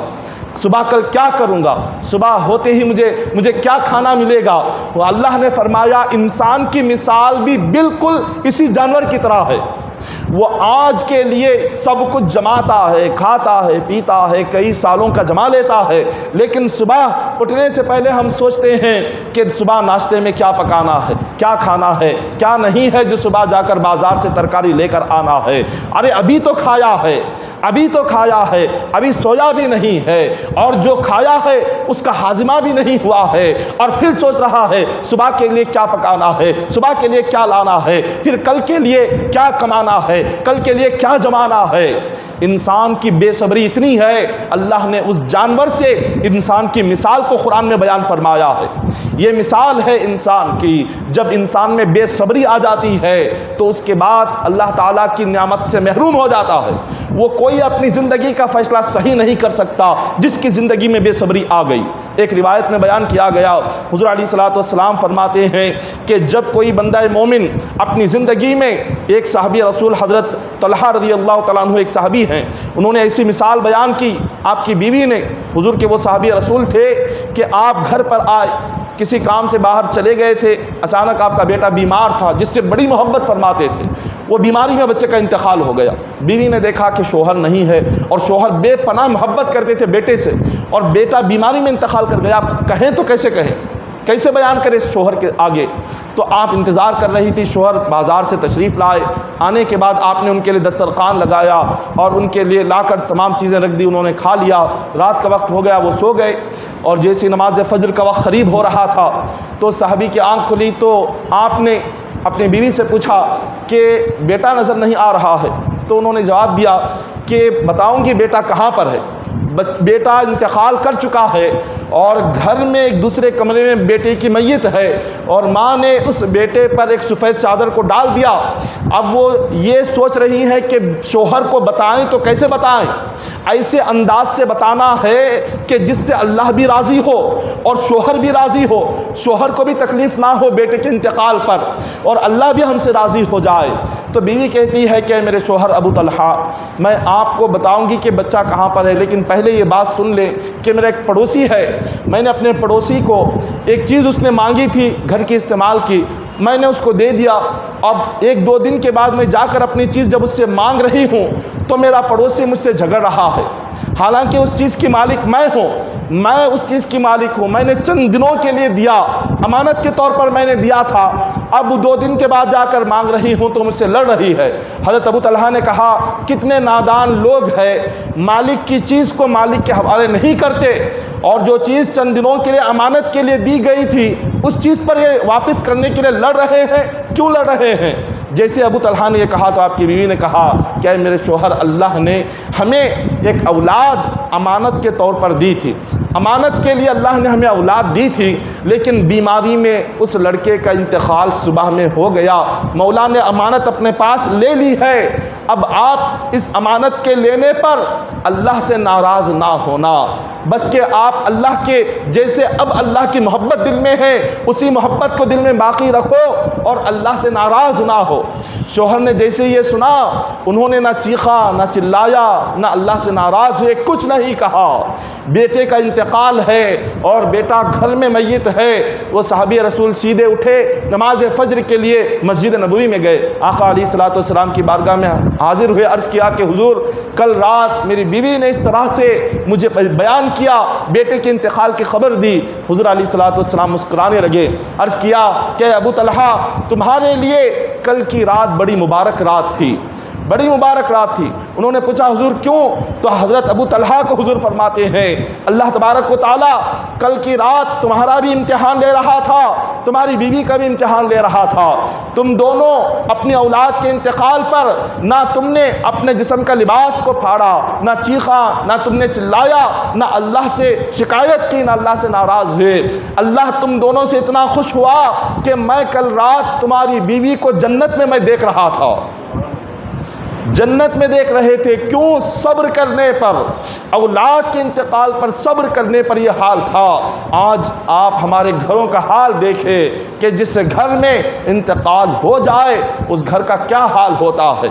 S2: صبح کل کیا کروں گا، صبح ہوتے ہی مجھے کیا کھانا ملے گا۔ وہ اللہ نے فرمایا انسان کی مثال بھی بالکل اسی جانور کی طرح ہے۔ وہ آج کے لیے سب کچھ جماتا ہے، کھاتا ہے، پیتا ہے، کئی سالوں کا جما لیتا ہے، لیکن صبح اٹھنے سے پہلے ہم سوچتے ہیں کہ صبح ناشتے میں کیا پکانا ہے، کیا کھانا ہے، کیا نہیں ہے جو صبح جا کر بازار سے ترکاری لے کر آنا ہے۔ ارے ابھی تو کھایا ہے، ابھی تو کھایا ہے، ابھی سویا بھی نہیں ہے، اور جو کھایا ہے اس کا ہاضمہ بھی نہیں ہوا ہے، اور پھر سوچ رہا ہے صبح کے لیے کیا پکانا ہے، صبح کے لیے کیا لانا ہے، پھر کل کے لیے کیا کمانا ہے، کل کے لیے کیا جمانا ہے۔ انسان کی بے صبری اتنی ہے، اللہ نے اس جانور سے انسان کی مثال کو قرآن میں بیان فرمایا ہے۔ یہ مثال ہے انسان کی، جب انسان میں بے صبری آ جاتی ہے تو اس کے بعد اللہ تعالیٰ کی نعمت سے محروم ہو جاتا ہے۔ وہ کوئی اپنی زندگی کا فیصلہ صحیح نہیں کر سکتا جس کی زندگی میں بے صبری آ گئی۔ ایک روایت میں بیان کیا گیا، حضور علیہ الصلوۃ والسلام فرماتے ہیں کہ جب کوئی بندہ مومن اپنی زندگی میں، ایک صحابی رسول حضرت طلحہ رضی اللہ تعالیٰ عنہ ایک صحابی ہیں، انہوں نے ایسی مثال بیان کی، آپ کی بیوی نے، حضور کے وہ صحابی رسول تھے کہ آپ گھر پر آئے، کسی کام سے باہر چلے گئے تھے، اچانک آپ کا بیٹا بیمار تھا جس سے بڑی محبت فرماتے تھے، وہ بیماری میں بچے کا انتقال ہو گیا۔ بیوی نے دیکھا کہ شوہر نہیں ہے، اور شوہر بے پناہ محبت کرتے تھے بیٹے سے، اور بیٹا بیماری میں انتقال کر گیا، کہیں تو کیسے کہیں، کیسے بیان کرے شوہر کے آگے؟ تو آپ انتظار کر رہی تھی، شوہر بازار سے تشریف لائے، آنے کے بعد آپ نے ان کے لیے دسترخوان لگایا اور ان کے لیے لا کر تمام چیزیں رکھ دی، انہوں نے کھا لیا، رات کا وقت ہو گیا، وہ سو گئے، اور جیسی نماز فجر کا وقت قریب ہو رہا تھا تو صحابی کی آنکھ کھلی، تو آپ نے اپنی بیوی سے پوچھا کہ بیٹا نظر نہیں آ رہا ہے، تو انہوں نے جواب دیا کہ بتاؤں گی بیٹا کہاں پر ہے، بیٹا انتقال کر چکا ہے، اور گھر میں ایک دوسرے کمرے میں بیٹے کی میت ہے اور ماں نے اس بیٹے پر ایک سفید چادر کو ڈال دیا۔ اب وہ یہ سوچ رہی ہے کہ شوہر کو بتائیں تو کیسے بتائیں؟ ایسے انداز سے بتانا ہے کہ جس سے اللہ بھی راضی ہو اور شوہر بھی راضی ہو، شوہر کو بھی تکلیف نہ ہو بیٹے کے انتقال پر، اور اللہ بھی ہم سے راضی ہو جائے۔ تو بیوی کہتی ہے کہ میرے شوہر ابو طلحہ، میں آپ کو بتاؤں گی کہ بچہ کہاں پر ہے، لیکن پہلے یہ بات سن لیں کہ میرا ایک پڑوسی ہے، میں نے اپنے پڑوسی کو ایک چیز اس نے مانگی تھی گھر کی استعمال کی، میں نے اس کو دے دیا۔ اب ایک دو دن کے بعد میں جا کر اپنی چیز جب اس سے مانگ رہی ہوں تو میرا پڑوسی مجھ سے جھگڑ رہا ہے، حالانکہ اس چیز کی مالک میں ہوں، میں اس چیز کی مالک ہوں، میں نے چند دنوں کے لیے دیا، امانت کے طور پر میں نے دیا تھا، اب 2 دن کے بعد جا کر مانگ رہی ہوں تو مجھ سے لڑ رہی ہے۔ حضرت ابو طلحہ نے کہا کتنے نادان لوگ ہیں، مالک کی چیز کو مالک کے حوالے نہیں کرتے، اور جو چیز چند دنوں کے لیے امانت کے لیے دی گئی تھی اس چیز پر یہ واپس کرنے کے لیے لڑ رہے ہیں، کیوں لڑ رہے ہیں؟ جیسے ابو طلحہ نے یہ کہا تو آپ کی بیوی نے کہا کہ اے میرے شوہر، اللہ نے ہمیں ایک اولاد امانت کے طور پر دی تھی، امانت کے لیے اللہ نے ہمیں اولاد دی تھی، لیکن بیماری میں اس لڑکے کا انتقال صبح میں ہو گیا، مولا نے امانت اپنے پاس لے لی ہے، اب آپ اس امانت کے لینے پر اللہ سے ناراض نہ ہونا، بس کہ آپ اللہ کے جیسے اب اللہ کی محبت دل میں ہے اسی محبت کو دل میں باقی رکھو اور اللہ سے ناراض نہ ہو۔ شوہر نے جیسے یہ سنا انہوں نے نہ چیخا نہ چلایا نہ اللہ سے ناراض ہوئے، کچھ نہیں کہا۔ بیٹے کا انتقال ہے اور بیٹا گھر میں میت ہے، وہ صحابی رسول سیدھے اٹھے، نماز فجر کے لیے مسجد نبوی میں گئے، آقا علیہ الصلوۃ والسلام کی بارگاہ میں حاضر ہوئے، عرض کیا کہ حضور کل رات میری بیوی نے اس طرح سے مجھے بیان کیا، بیٹے کے انتقال کی خبر دی۔ حضور علیہ الصلوۃ والسلام مسکرانے لگے، عرض کیا کہ ابو طلحہ تمہارے لیے کل کی رات بڑی مبارک رات تھی، بڑی مبارک رات تھی۔ انہوں نے پوچھا حضور کیوں؟ تو حضرت ابو طلحہ کو حضور فرماتے ہیں اللہ تبارک و تعالی کل کی رات تمہارا بھی امتحان لے رہا تھا، تمہاری بیوی کا بھی امتحان لے رہا تھا، تم دونوں اپنی اولاد کے انتقال پر نہ تم نے اپنے جسم کا لباس کو پھاڑا، نہ چیخا، نہ تم نے چلایا، نہ اللہ سے شکایت کی، نہ اللہ سے ناراض ہوئے۔ اللہ تم دونوں سے اتنا خوش ہوا کہ میں کل رات تمہاری بیوی کو جنت میں دیکھ رہا تھا، جنت میں دیکھ رہے تھے۔ کیوں؟ صبر کرنے پر، اولاد کے انتقال پر صبر کرنے پر یہ حال تھا۔ آج آپ ہمارے گھروں کا حال دیکھیں کہ جس گھر میں انتقال ہو جائے اس گھر کا کیا حال ہوتا ہے،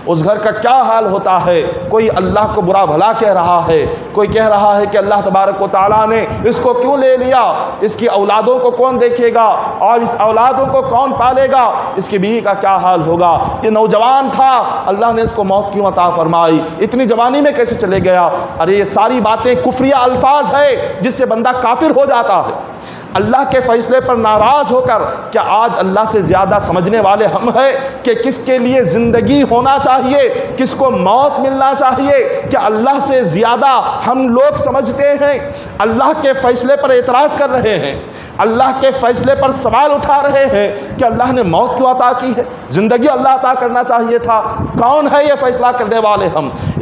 S2: اس گھر کا کیا حال ہوتا ہے۔ کوئی اللہ کو برا بھلا کہہ رہا ہے، کوئی کہہ رہا ہے کہ اللہ تبارک و تعالیٰ نے اس کو کیوں لے لیا، اس کی اولادوں کو کون دیکھے گا اور اس اولادوں کو کون پالے گا، اس کی بیوی کا کیا حال ہوگا۔ یہ نوجوان تھا، اللہ نے اس کو موت کیوں عطا فرمائی، اتنی جوانی میں کیسے چلے گیا۔ ارے یہ ساری باتیں کفریہ الفاظ ہے جس سے بندہ کافر ہو جاتا ہے۔ اللہ کے فیصلے پر ناراض ہو کر کیا آج اللہ سے زیادہ سمجھنے والے ہم ہیں کہ کس کے لیے زندگی ہونا چاہیے، کس کو موت ملنا چاہیے؟ کیا اللہ سے زیادہ ہم لوگ سمجھتے ہیں؟ اللہ کے فیصلے پر اعتراض کر رہے ہیں، اللہ کے فیصلے پر سوال اٹھا رہے ہیں کہ اللہ نے موت کیوں عطا کی ہے، زندگی اللہ عطا کرنا چاہیے تھا۔ کون ہے یہ فیصلہ کرنے والے؟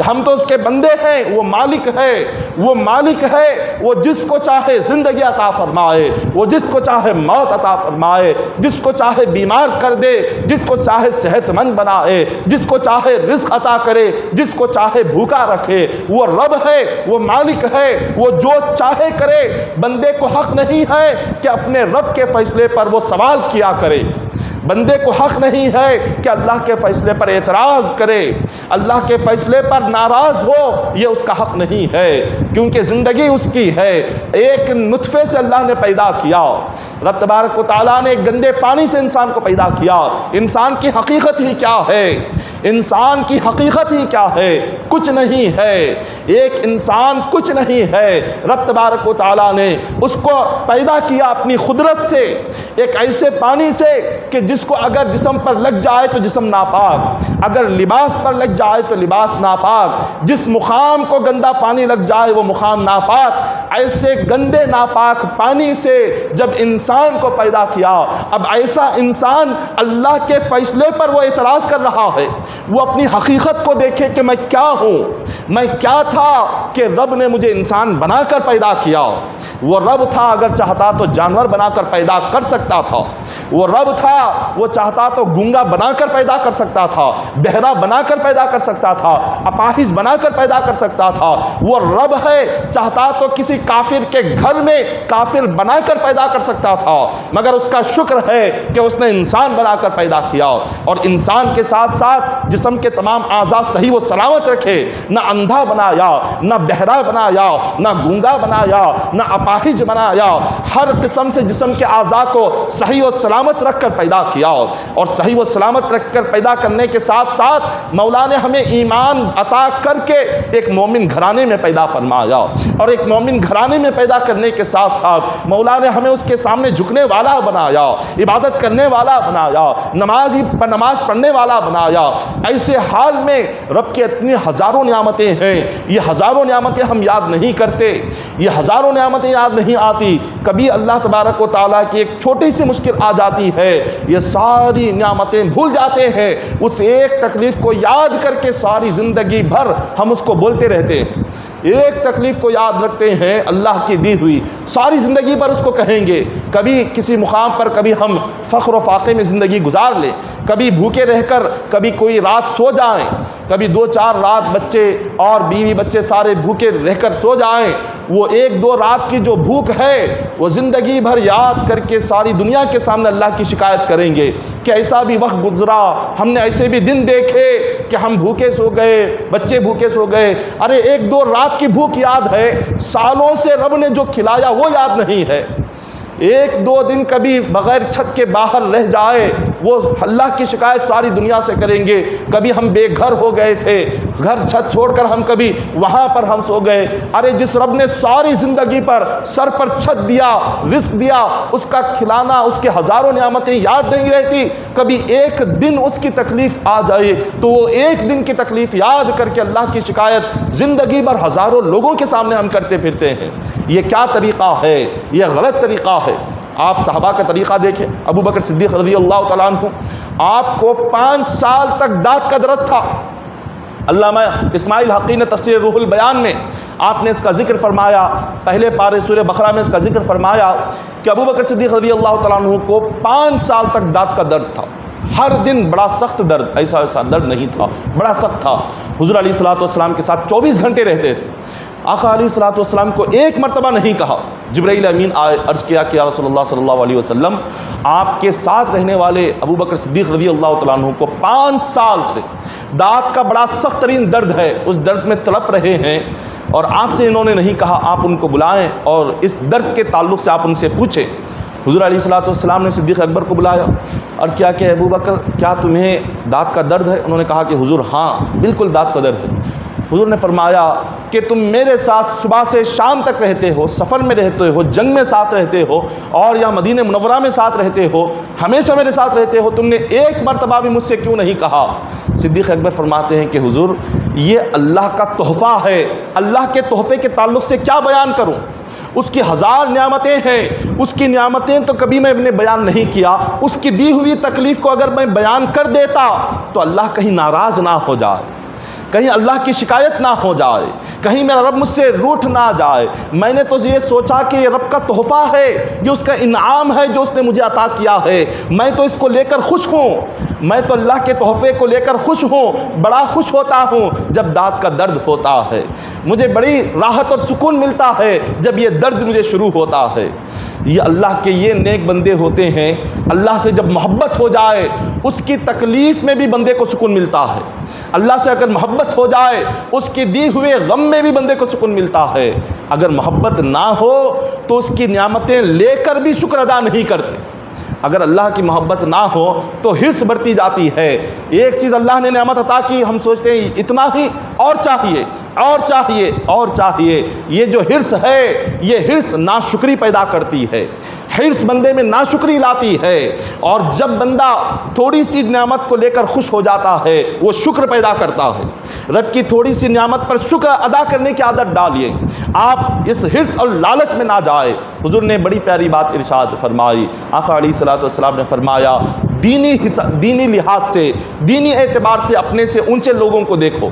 S2: ہم تو اس کے بندے ہیں، وہ مالک ہے، وہ مالک ہے، وہ جس کو چاہے زندگی عطا فرمائے، وہ جس کو چاہے موت عطا فرمائے، جس کو چاہے بیمار کر دے، جس کو چاہے صحت مند بنائے، جس کو چاہے رزق عطا کرے، جس کو چاہے بھوکا رکھے۔ وہ رب ہے، وہ مالک ہے، وہ جو چاہے کرے۔ بندے کو حق نہیں ہے کہ اپنے رب کے فیصلے پر وہ سوال کیا کرے، بندے کو حق نہیں ہے کہ اللہ کے فیصلے پر اعتراض کرے، اللہ کے فیصلے پر ناراض ہو، یہ اس کا حق نہیں ہے، کیونکہ زندگی اس کی ہے۔ ایک نطفے سے اللہ نے پیدا کیا، رب تبارک و تعالیٰ نے ایک گندے پانی سے انسان کو پیدا کیا۔ انسان کی حقیقت ہی کیا ہے؟ انسان کی حقیقت ہی کیا ہے؟ کچھ نہیں ہے، ایک انسان کچھ نہیں ہے۔ رب تبارک و تعالیٰ نے اس کو پیدا کیا اپنی قدرت سے، ایک ایسے پانی سے کہ جس کو اگر جسم پر لگ جائے تو جسم ناپاک، اگر لباس پر لگ جائے تو لباس ناپاک، جس مقام کو گندا پانی لگ جائے وہ مقام ناپاک۔ ایسے گندے ناپاک پانی سے جب انسان کو پیدا کیا، اب ایسا انسان اللہ کے فیصلے پر وہ اعتراض کر رہا ہے۔ وہ اپنی حقیقت کو دیکھے کہ میں کیا ہوں، میں کیا تھا کہ رب نے مجھے انسان بنا کر پیدا کیا۔ وہ رب تھا اگر چاہتا تو جانور بنا کر پیدا کر سکتا تھا، وہ رب تھا وہ چاہتا تو گونگا بنا کر پیدا کر سکتا تھا، بہرا بنا کر پیدا کر سکتا تھا، اپاہج بنا کر پیدا کر سکتا تھا۔ وہ رب ہے چاہتا تو کسی کافر کے گھر میں کافر بنا کر پیدا کر سکتا تھا، مگر اس کا شکر ہے کہ اس نے انسان بنا کر پیدا کیا، اور انسان کے ساتھ ساتھ جسم کے تمام اعضاء صحیح و سلامت رکھے، نہ اندھا بنایا، نہ بہرا بنایا، نہ گونگا بنایا، نہ اپاہج بنایا، ہر قسم سے جسم کے اعضاء کو صحیح و سلامت رکھ کر پیدا کیا، اور صحیح و سلامت رکھ کر پیدا کرنے کے ساتھ ساتھ مولا نے ہمیں ایمان عطا کر کے ایک مومن گھرانے میں پیدا فرمایا، اور ایک مومن گھرانے میں پیدا کرنے کے ساتھ ساتھ مولا نے ہمیں اس کے سامنے جھکنے والا بنایا، عبادت کرنے والا بنایا، نماز پڑھنے والا بنایا۔ ایسے حال میں رب کی اتنی ہزاروں نعمتیں ہیں، یہ ہزاروں نعمتیں ہم یاد نہیں کرتے، یہ ہزاروں نعمتیں یاد نہیں آتی، کبھی اللہ تبارک و تعالیٰ کی ایک چھوٹی سی مشکل آ جاتی ہے، یہ ساری نعمتیں بھول جاتے ہیں، اس ایک تکلیف کو یاد کر کے ساری زندگی بھر ہم اس کو بولتے رہتے ہیں، ایک تکلیف کو یاد رکھتے ہیں اللہ کی دی ہوئی، ساری زندگی پر اس کو کہیں گے، کبھی کسی مقام پر کبھی ہم فخر و فاقے میں زندگی گزار لیں، کبھی بھوکے رہ کر کبھی کوئی رات سو جائیں، کبھی 2-4 رات بچے اور بیوی بچے سارے بھوکے رہ کر سو جائیں، وہ 1-2 رات کی جو بھوک ہے وہ زندگی بھر یاد کر کے ساری دنیا کے سامنے اللہ کی شکایت کریں گے کہ ایسا بھی وقت گزرا، ہم نے ایسے بھی دن دیکھے کہ ہم بھوکے سو گئے، بچے بھوکے سو گئے۔ ارے 1-2 رات کی بھوک یاد ہے، سالوں سے رب نے جو کھلایا وہ یاد نہیں ہے۔ 1-2 دن کبھی بغیر چھت کے باہر رہ جائے، وہ اللہ کی شکایت ساری دنیا سے کریں گے، کبھی ہم بے گھر ہو گئے تھے، گھر چھت چھوڑ کر ہم کبھی وہاں پر ہم سو گئے۔ ارے جس رب نے ساری زندگی پر سر پر چھت دیا، رزق دیا، اس کا کھلانا، اس کے ہزاروں نعمتیں یاد نہیں رہتی، کبھی ایک دن اس کی تکلیف آ جائے تو وہ ایک دن کی تکلیف یاد کر کے اللہ کی شکایت زندگی بھر ہزاروں لوگوں کے سامنے ہم کرتے پھرتے ہیں۔ یہ کیا طریقہ ہے؟ یہ غلط طریقہ ہے۔ آپ صحابہ کا طریقہ دیکھیں، ابو بکر صدیق رضی اللہ تعالیٰ عنہ، آپ کو 5 سال تک دانت کا درد تھا۔ علامہ اسماعیل حقی نے تفسیر روح البیان میں آپ نے اس کا ذکر فرمایا، پہلے پارے سورہ بقرہ میں اس کا ذکر فرمایا کہ ابو بکر صدیق رضی اللہ تعالیٰ عنہ کو 5 سال تک دانت کا درد تھا، ہر دن بڑا سخت درد، ایسا درد نہیں تھا، بڑا سخت تھا۔ حضور علیہ الصلوۃ والسلام کے ساتھ 24 گھنٹے رہتے تھے۔ آقا علیہ الصلوۃ والسلام کو ایک مرتبہ نہیں کہا، جبرائیل امین آئے، عرض کیا کہ یا رسول اللہ صلی اللہ علیہ وسلم، آپ کے ساتھ رہنے والے ابو بکر صدیق رضی اللہ تعالیٰ عنہ کو 5 سال سے دانت کا بڑا سخت ترین درد ہے، اس درد میں تڑپ رہے ہیں، اور آپ سے انہوں نے نہیں کہا، آپ ان کو بلائیں اور اس درد کے تعلق سے آپ ان سے پوچھیں۔ حضور علیہ الصلوۃ والسلام نے صدیق اکبر کو بلایا، عرض کیا کہ ابو بکر کیا تمہیں دانت کا درد ہے؟ انہوں نے کہا کہ حضور ہاں بالکل دانت کا درد ہے۔ حضور نے فرمایا کہ تم میرے ساتھ صبح سے شام تک رہتے ہو، سفر میں رہتے ہو، جنگ میں ساتھ رہتے ہو، اور یا مدینہ منورہ میں ساتھ رہتے ہو، ہمیشہ میرے ساتھ رہتے ہو، تم نے ایک مرتبہ بھی مجھ سے کیوں نہیں کہا؟ صدیق اکبر فرماتے ہیں کہ حضور یہ اللہ کا تحفہ ہے، اللہ کے تحفے کے تعلق سے کیا بیان کروں؟ اس کی 1000 نعمتیں ہیں، اس کی نعمتیں تو کبھی میں نے بیان نہیں کیا، اس کی دی ہوئی تکلیف کو اگر میں بیان کر دیتا تو اللہ کہیں ناراض نہ ہو جائے، کہیں اللہ کی شکایت نہ ہو جائے، کہیں میرا رب مجھ سے روٹھ نہ جائے۔ میں نے تو یہ سوچا کہ یہ رب کا تحفہ ہے، یہ اس کا انعام ہے جو اس نے مجھے عطا کیا ہے، میں تو اس کو لے کر خوش ہوں، میں تو اللہ کے تحفے کو لے کر خوش ہوں، بڑا خوش ہوتا ہوں جب دانت کا درد ہوتا ہے، مجھے بڑی راحت اور سکون ملتا ہے جب یہ درد مجھے شروع ہوتا ہے۔ یہ اللہ کے یہ نیک بندے ہوتے ہیں، اللہ سے جب محبت ہو جائے اس کی تکلیف میں بھی بندے کو سکون ملتا ہے، اللہ سے اگر محبت ہو جائے اس کی دی ہوئے غم میں بھی بندے کو سکون ملتا ہے، اگر محبت نہ ہو تو اس کی نعمتیں لے کر بھی شکر ادا نہیں کرتے۔ اگر اللہ کی محبت نہ ہو تو حرص بڑھتی جاتی ہے، ایک چیز اللہ نے نعمت عطا کی، ہم سوچتے ہیں اتنا ہی، اور چاہیے اور چاہیے اور چاہیے۔ یہ جو حرص ہے یہ حرص ناشکری پیدا کرتی ہے، حرص بندے میں ناشکری لاتی ہے، اور جب بندہ تھوڑی سی نعمت کو لے کر خوش ہو جاتا ہے وہ شکر پیدا کرتا ہے۔ رب کی تھوڑی سی نعمت پر شکر ادا کرنے کی عادت ڈالیے، آپ اس حرص اور لالچ میں نہ جائے۔ حضور نے بڑی پیاری بات ارشاد فرمائی، آقا علیہ الصلوۃ والسلام نے فرمایا دینی لحاظ سے، دینی اعتبار سے اپنے سے اونچے لوگوں کو دیکھو۔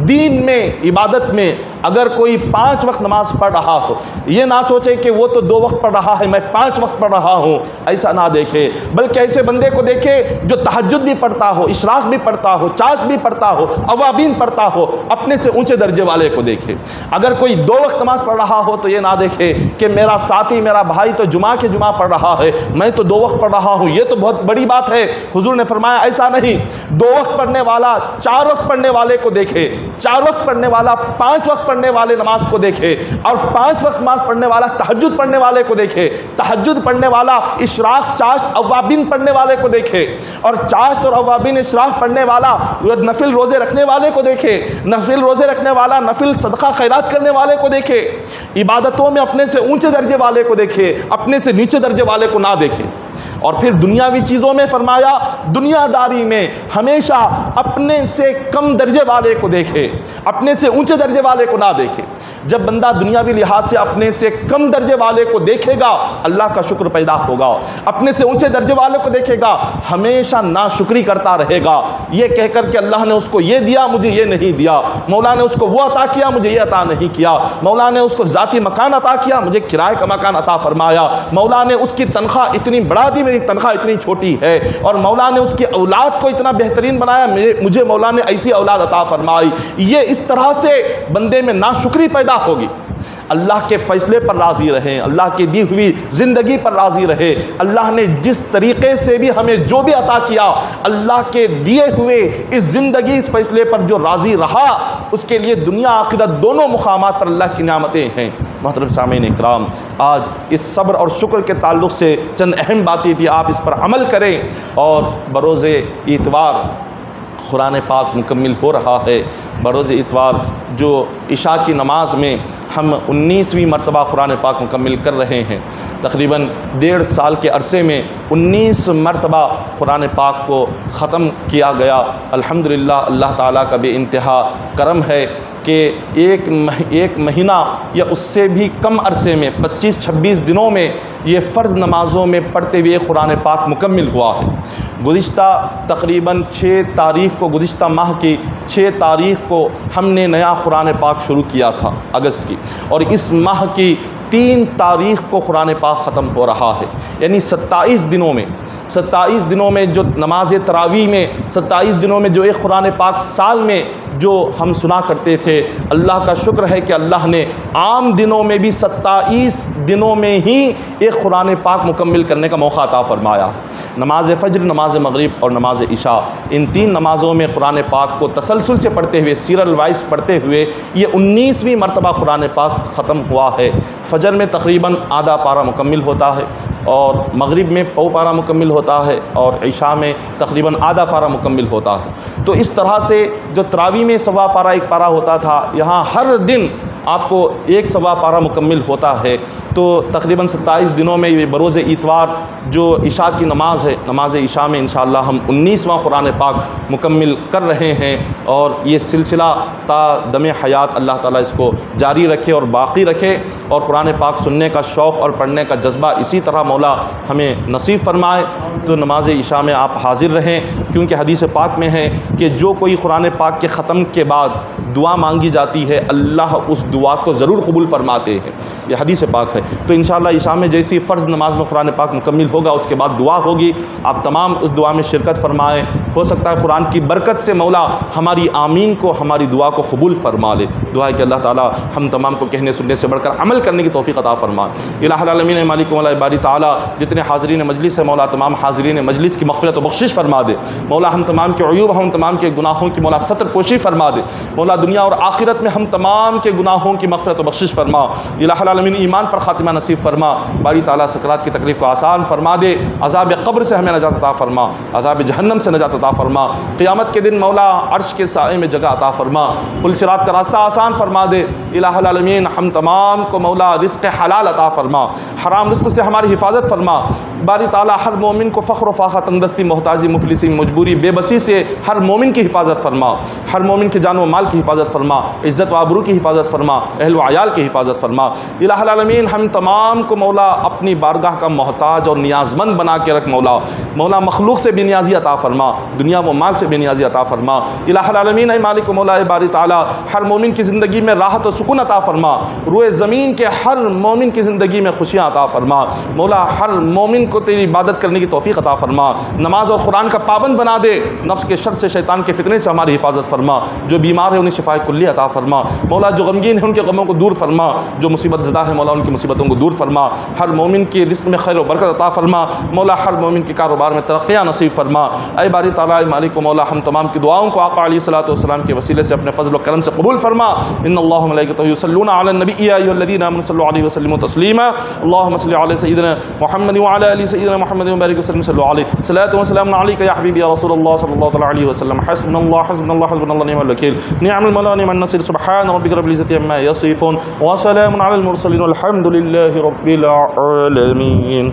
S2: دین میں، عبادت میں اگر کوئی 5 وقت نماز پڑھ رہا ہو، یہ نہ سوچے کہ وہ تو 2 وقت پڑھ رہا ہے، میں 5 وقت پڑھ رہا ہوں، ایسا نہ دیکھے، بلکہ ایسے بندے کو دیکھے جو تہجد بھی پڑھتا ہو، اشراق بھی پڑھتا ہو، چاش بھی پڑھتا ہو، اوابین پڑھتا ہو، اپنے سے اونچے درجے والے کو دیکھے۔ اگر کوئی 2 وقت نماز پڑھ رہا ہو تو یہ نہ دیکھے کہ میرا ساتھی، میرا بھائی تو جمعہ کے جمعہ پڑھ رہا ہے، میں تو 2 وقت پڑھ رہا ہوں، یہ تو بہت بڑی بات ہے۔ حضور نے فرمایا ایسا نہیں، 2 وقت پڑھنے والا 4 وقت پڑھنے والے کو دیکھے، 4 وقت پڑھنے والا 5 وقت پڑھنے والے نماز کو دیکھے، اور 5 وقت نماز پڑھنے والا تہجد پڑھنے والے کو دیکھے، تہجد پڑھنے والا اشراق، چاشت، اوابین پڑھنے والے کو دیکھے، اور چاشت اور اوابین اشراق پڑھنے والا نفل روزے رکھنے والے کو دیکھے، نفل روزے رکھنے والا نفل صدقہ خیرات کرنے والے کو دیکھے، عبادتوں میں اپنے سے اونچے درجے والے کو دیکھے، اپنے سے نیچے درجے والے کو نہ دیکھے۔ اور پھر دنیاوی چیزوں میں فرمایا دنیا داری میں ہمیشہ اپنے سے کم درجے والے کو دیکھے، اپنے سے اونچے درجے والے کو نہ دیکھے۔ جب بندہ دنیاوی لحاظ سے اپنے سے کم درجے والے کو دیکھے گا، اللہ کا شکر پیدا ہوگا، اپنے سے اونچے درجے والے کو دیکھے گا، ہمیشہ ناشکری کرتا رہے گا، یہ کہہ کر کہ اللہ نے اس کو یہ دیا، مجھے یہ نہیں دیا، مولا نے اس کو وہ عطا کیا، مجھے یہ عطا نہیں کیا، مولا نے اس کو ذاتی مکان عطا کیا، مجھے کرائے کا مکان عطا فرمایا، مولا نے اس کی تنخواہ اتنی بڑھا دی، میری تنخواہ اتنی چھوٹی ہے، اور مولا نے اس کی اولاد کو اتنا بہترین بنایا، مجھے مولا نے ایسی اولاد عطا فرمائی۔ یہ اس طرح سے بندے میں ناشکری پیدا ہوگی۔ اللہ کے فیصلے پر راضی رہیں، اللہ کی دی ہوئی زندگی پر راضی رہے، اللہ نے جس طریقے سے بھی ہمیں جو بھی عطا کیا، اللہ کے دیے ہوئے اس زندگی، اس فیصلے پر جو راضی رہا، اس کے لیے دنیا آخرت دونوں مقامات پر اللہ کی نعمتیں ہیں۔ محترم سامعین اکرام، آج اس صبر اور شکر کے تعلق سے چند اہم باتیں تھی، آپ اس پر عمل کریں، اور بروز اتوار قرآن پاک مکمل ہو رہا ہے۔ بروز اتوار جو عشاء کی نماز میں ہم 19ویں مرتبہ قرآن پاک مکمل کر رہے ہیں، تقریباً 1.5 سال کے عرصے میں 19 مرتبہ قرآن پاک کو ختم کیا گیا۔ الحمدللہ اللہ تعالیٰ کا بے انتہا کرم ہے کہ ایک مہینہ یا اس سے بھی کم عرصے میں 25-26 دنوں میں یہ فرض نمازوں میں پڑھتے ہوئے قرآن پاک مکمل ہوا ہے۔ گزشتہ تقریباً 6 تاریخ کو، گزشتہ ماہ کی 6 تاریخ کو ہم نے نیا قرآن پاک شروع کیا تھا اگست کی، اور اس ماہ کی 3 تاریخ کو قرآن پاک ختم ہو رہا ہے، یعنی 27 دنوں میں جو نماز تراویح میں 27 دنوں میں جو ایک قرآن پاک سال میں جو ہم سنا کرتے تھے، اللہ کا شکر ہے کہ اللہ نے عام دنوں میں بھی 27 دنوں میں ہی ایک قرآن پاک مکمل کرنے کا موقع عطا فرمایا۔ نماز فجر، نماز مغرب اور نماز عشاء، ان 3 نمازوں میں قرآن پاک کو تسلسل سے پڑھتے ہوئے، سیریل وائز پڑھتے ہوئے یہ 19ویں مرتبہ قرآن پاک ختم ہوا ہے۔ فجر میں تقریباً آدھا پارہ مکمل ہوتا ہے، اور مغرب میں پو پارہ مکمل ہوتا ہے، اور عشاء میں تقریباً آدھا پارہ مکمل ہوتا ہے۔ تو اس طرح سے جو تراویح میں 1.25 پارہ 1 پارہ ہوتا تھا، یہاں ہر دن آپ کو 1.25 پارہ مکمل ہوتا ہے۔ تو تقریباً 27 دنوں میں یہ بروز اتوار جو عشاء کی نماز ہے، نماز عشاء میں انشاءاللہ ہم 19واں قرآن پاک مکمل کر رہے ہیں، اور یہ سلسلہ تا دم حیات اللہ تعالیٰ اس کو جاری رکھے اور باقی رکھے، اور قرآن پاک سننے کا شوق اور پڑھنے کا جذبہ اسی طرح مولا ہمیں نصیب فرمائے۔ تو نماز عشاء میں آپ حاضر رہیں، کیونکہ حدیث پاک میں ہے کہ جو کوئی قرآن پاک کے ختم کے بعد دعا مانگی جاتی ہے، اللہ اس دعا کو ضرور قبول فرماتے ہیں، یہ حدیث پاک ہے۔ تو انشاءاللہ عشاء میں جیسی فرض نماز میں قرآن پاک مکمل ہوگا، اس کے بعد دعا ہوگی، آپ تمام اس دعا میں شرکت فرمائیں۔ ہو سکتا ہے قرآن کی برکت سے مولا ہماری آمین کو، ہماری دعا کو قبول فرما لے۔ دعا ہے کہ اللہ تعالیٰ ہم تمام کو کہنے سننے سے بڑھ کر عمل کرنے کی توفیق عطا فرمائے۔ الہ العالمین مالک مولا باری تعالیٰ، جتنے حاضرین مجلس ہے مولا تمام حاضرین مجلس کی مغفرت و بخشش فرما دے۔ مولا ہم تمام کے عیوب، ہم تمام کے گناہوں کی مولا ستر پوشی فرما دے۔ مولا دنیا اور آخرت میں ہم تمام کے گناہوں کی مغفرت و بخشش فرما۔ الہ العالمین ایمان پر خاتمہ نصیب فرما۔ باری تعالیٰ سکرات کی تکلیف کو آسان فرما دے، عذاب قبر سے ہمیں نجات عطا فرما، عذاب جہنم سے نجات عطا فرما، قیامت کے دن مولا عرش کے سائے میں جگہ عطا فرما، پل صراط کا راستہ آسان فرما دے۔ الہ العالمین ہم تمام کو مولا رزق حلال عطا فرما، حرام رزق سے ہماری حفاظت فرما۔ باری تعالیٰ ہر مومن کو فخر و فاقہ، تنگدستی، محتاجی، مفلسی، مجبوری، بے بسی سے ہر مومن کی حفاظت فرما، ہر مومن کے جان و مال کی حفاظت فرما، عزت و آبرو کی حفاظت فرما، اہل و عیال کی حفاظت فرما۔ الہ العالمین ہم تمام کو مولا اپنی بارگاہ کا محتاج اور نیاز مند بنا کے رکھ مولا۔ مولا مخلوق سے بے نیازی عطا فرما، دنیا و مال سے بے نیازی عطا فرما۔ الہ العالمین اے مالک و مولا اے باری تعالیٰ، ہر مومن کی زندگی میں راحت و سکون عطا فرما، روئے زمین کے ہر مومن کی زندگی میں خوشیاں عطا فرما۔ مولا ہر مومن کو تیری عبادت کرنے کی توفیق عطا فرما، نماز اور قرآن کا پابند بنا دے، نفس کے شر سے شیطان کے فتنے سے ہماری حفاظت فرما، جو بیمار ہے انہیں شفائے کلی عطا فرما۔ مولا جو غمگین ہے ان کے غموں کو دور فرما، جو مصیبت زدہ ہے مولا ان کی مصیبتوں کو دور فرما، ہر مومن کے رزق میں خیر و برکت عطا فرما، مولا ہر مومن کے کاروبار میں ترقیاں نصیب فرما۔ اے باری تعالیٰ اے مالک و مولا ہم تمام کی دعاؤں کو آقا علیہ الصلوۃ والسلام کے وسیلے سے اپنے فضل و کرم سے قبول فرما۔ ان اللہ و ملائکتہ یصلون علی النبی یا ایھا الذین آمنوا صلوا علیہ وسلموا تسلیما، اللهم صل علی سیدنا محمد وعلی آل سیدنا محمد وبارک وسلم صلوا علیہ، صلاۃ و سلام علیک یا حبیبی یا رسول اللہ صلی اللہ علیہ وسلم۔ حسبنا اللہ حسبنا اللہ حسبنا اللہ نعم الوکیل، نعم المولا نعم النصير، سبحان ربک رب العزة عما یصفون وسلام علی المرسلین والحمد للہ رب العالمین۔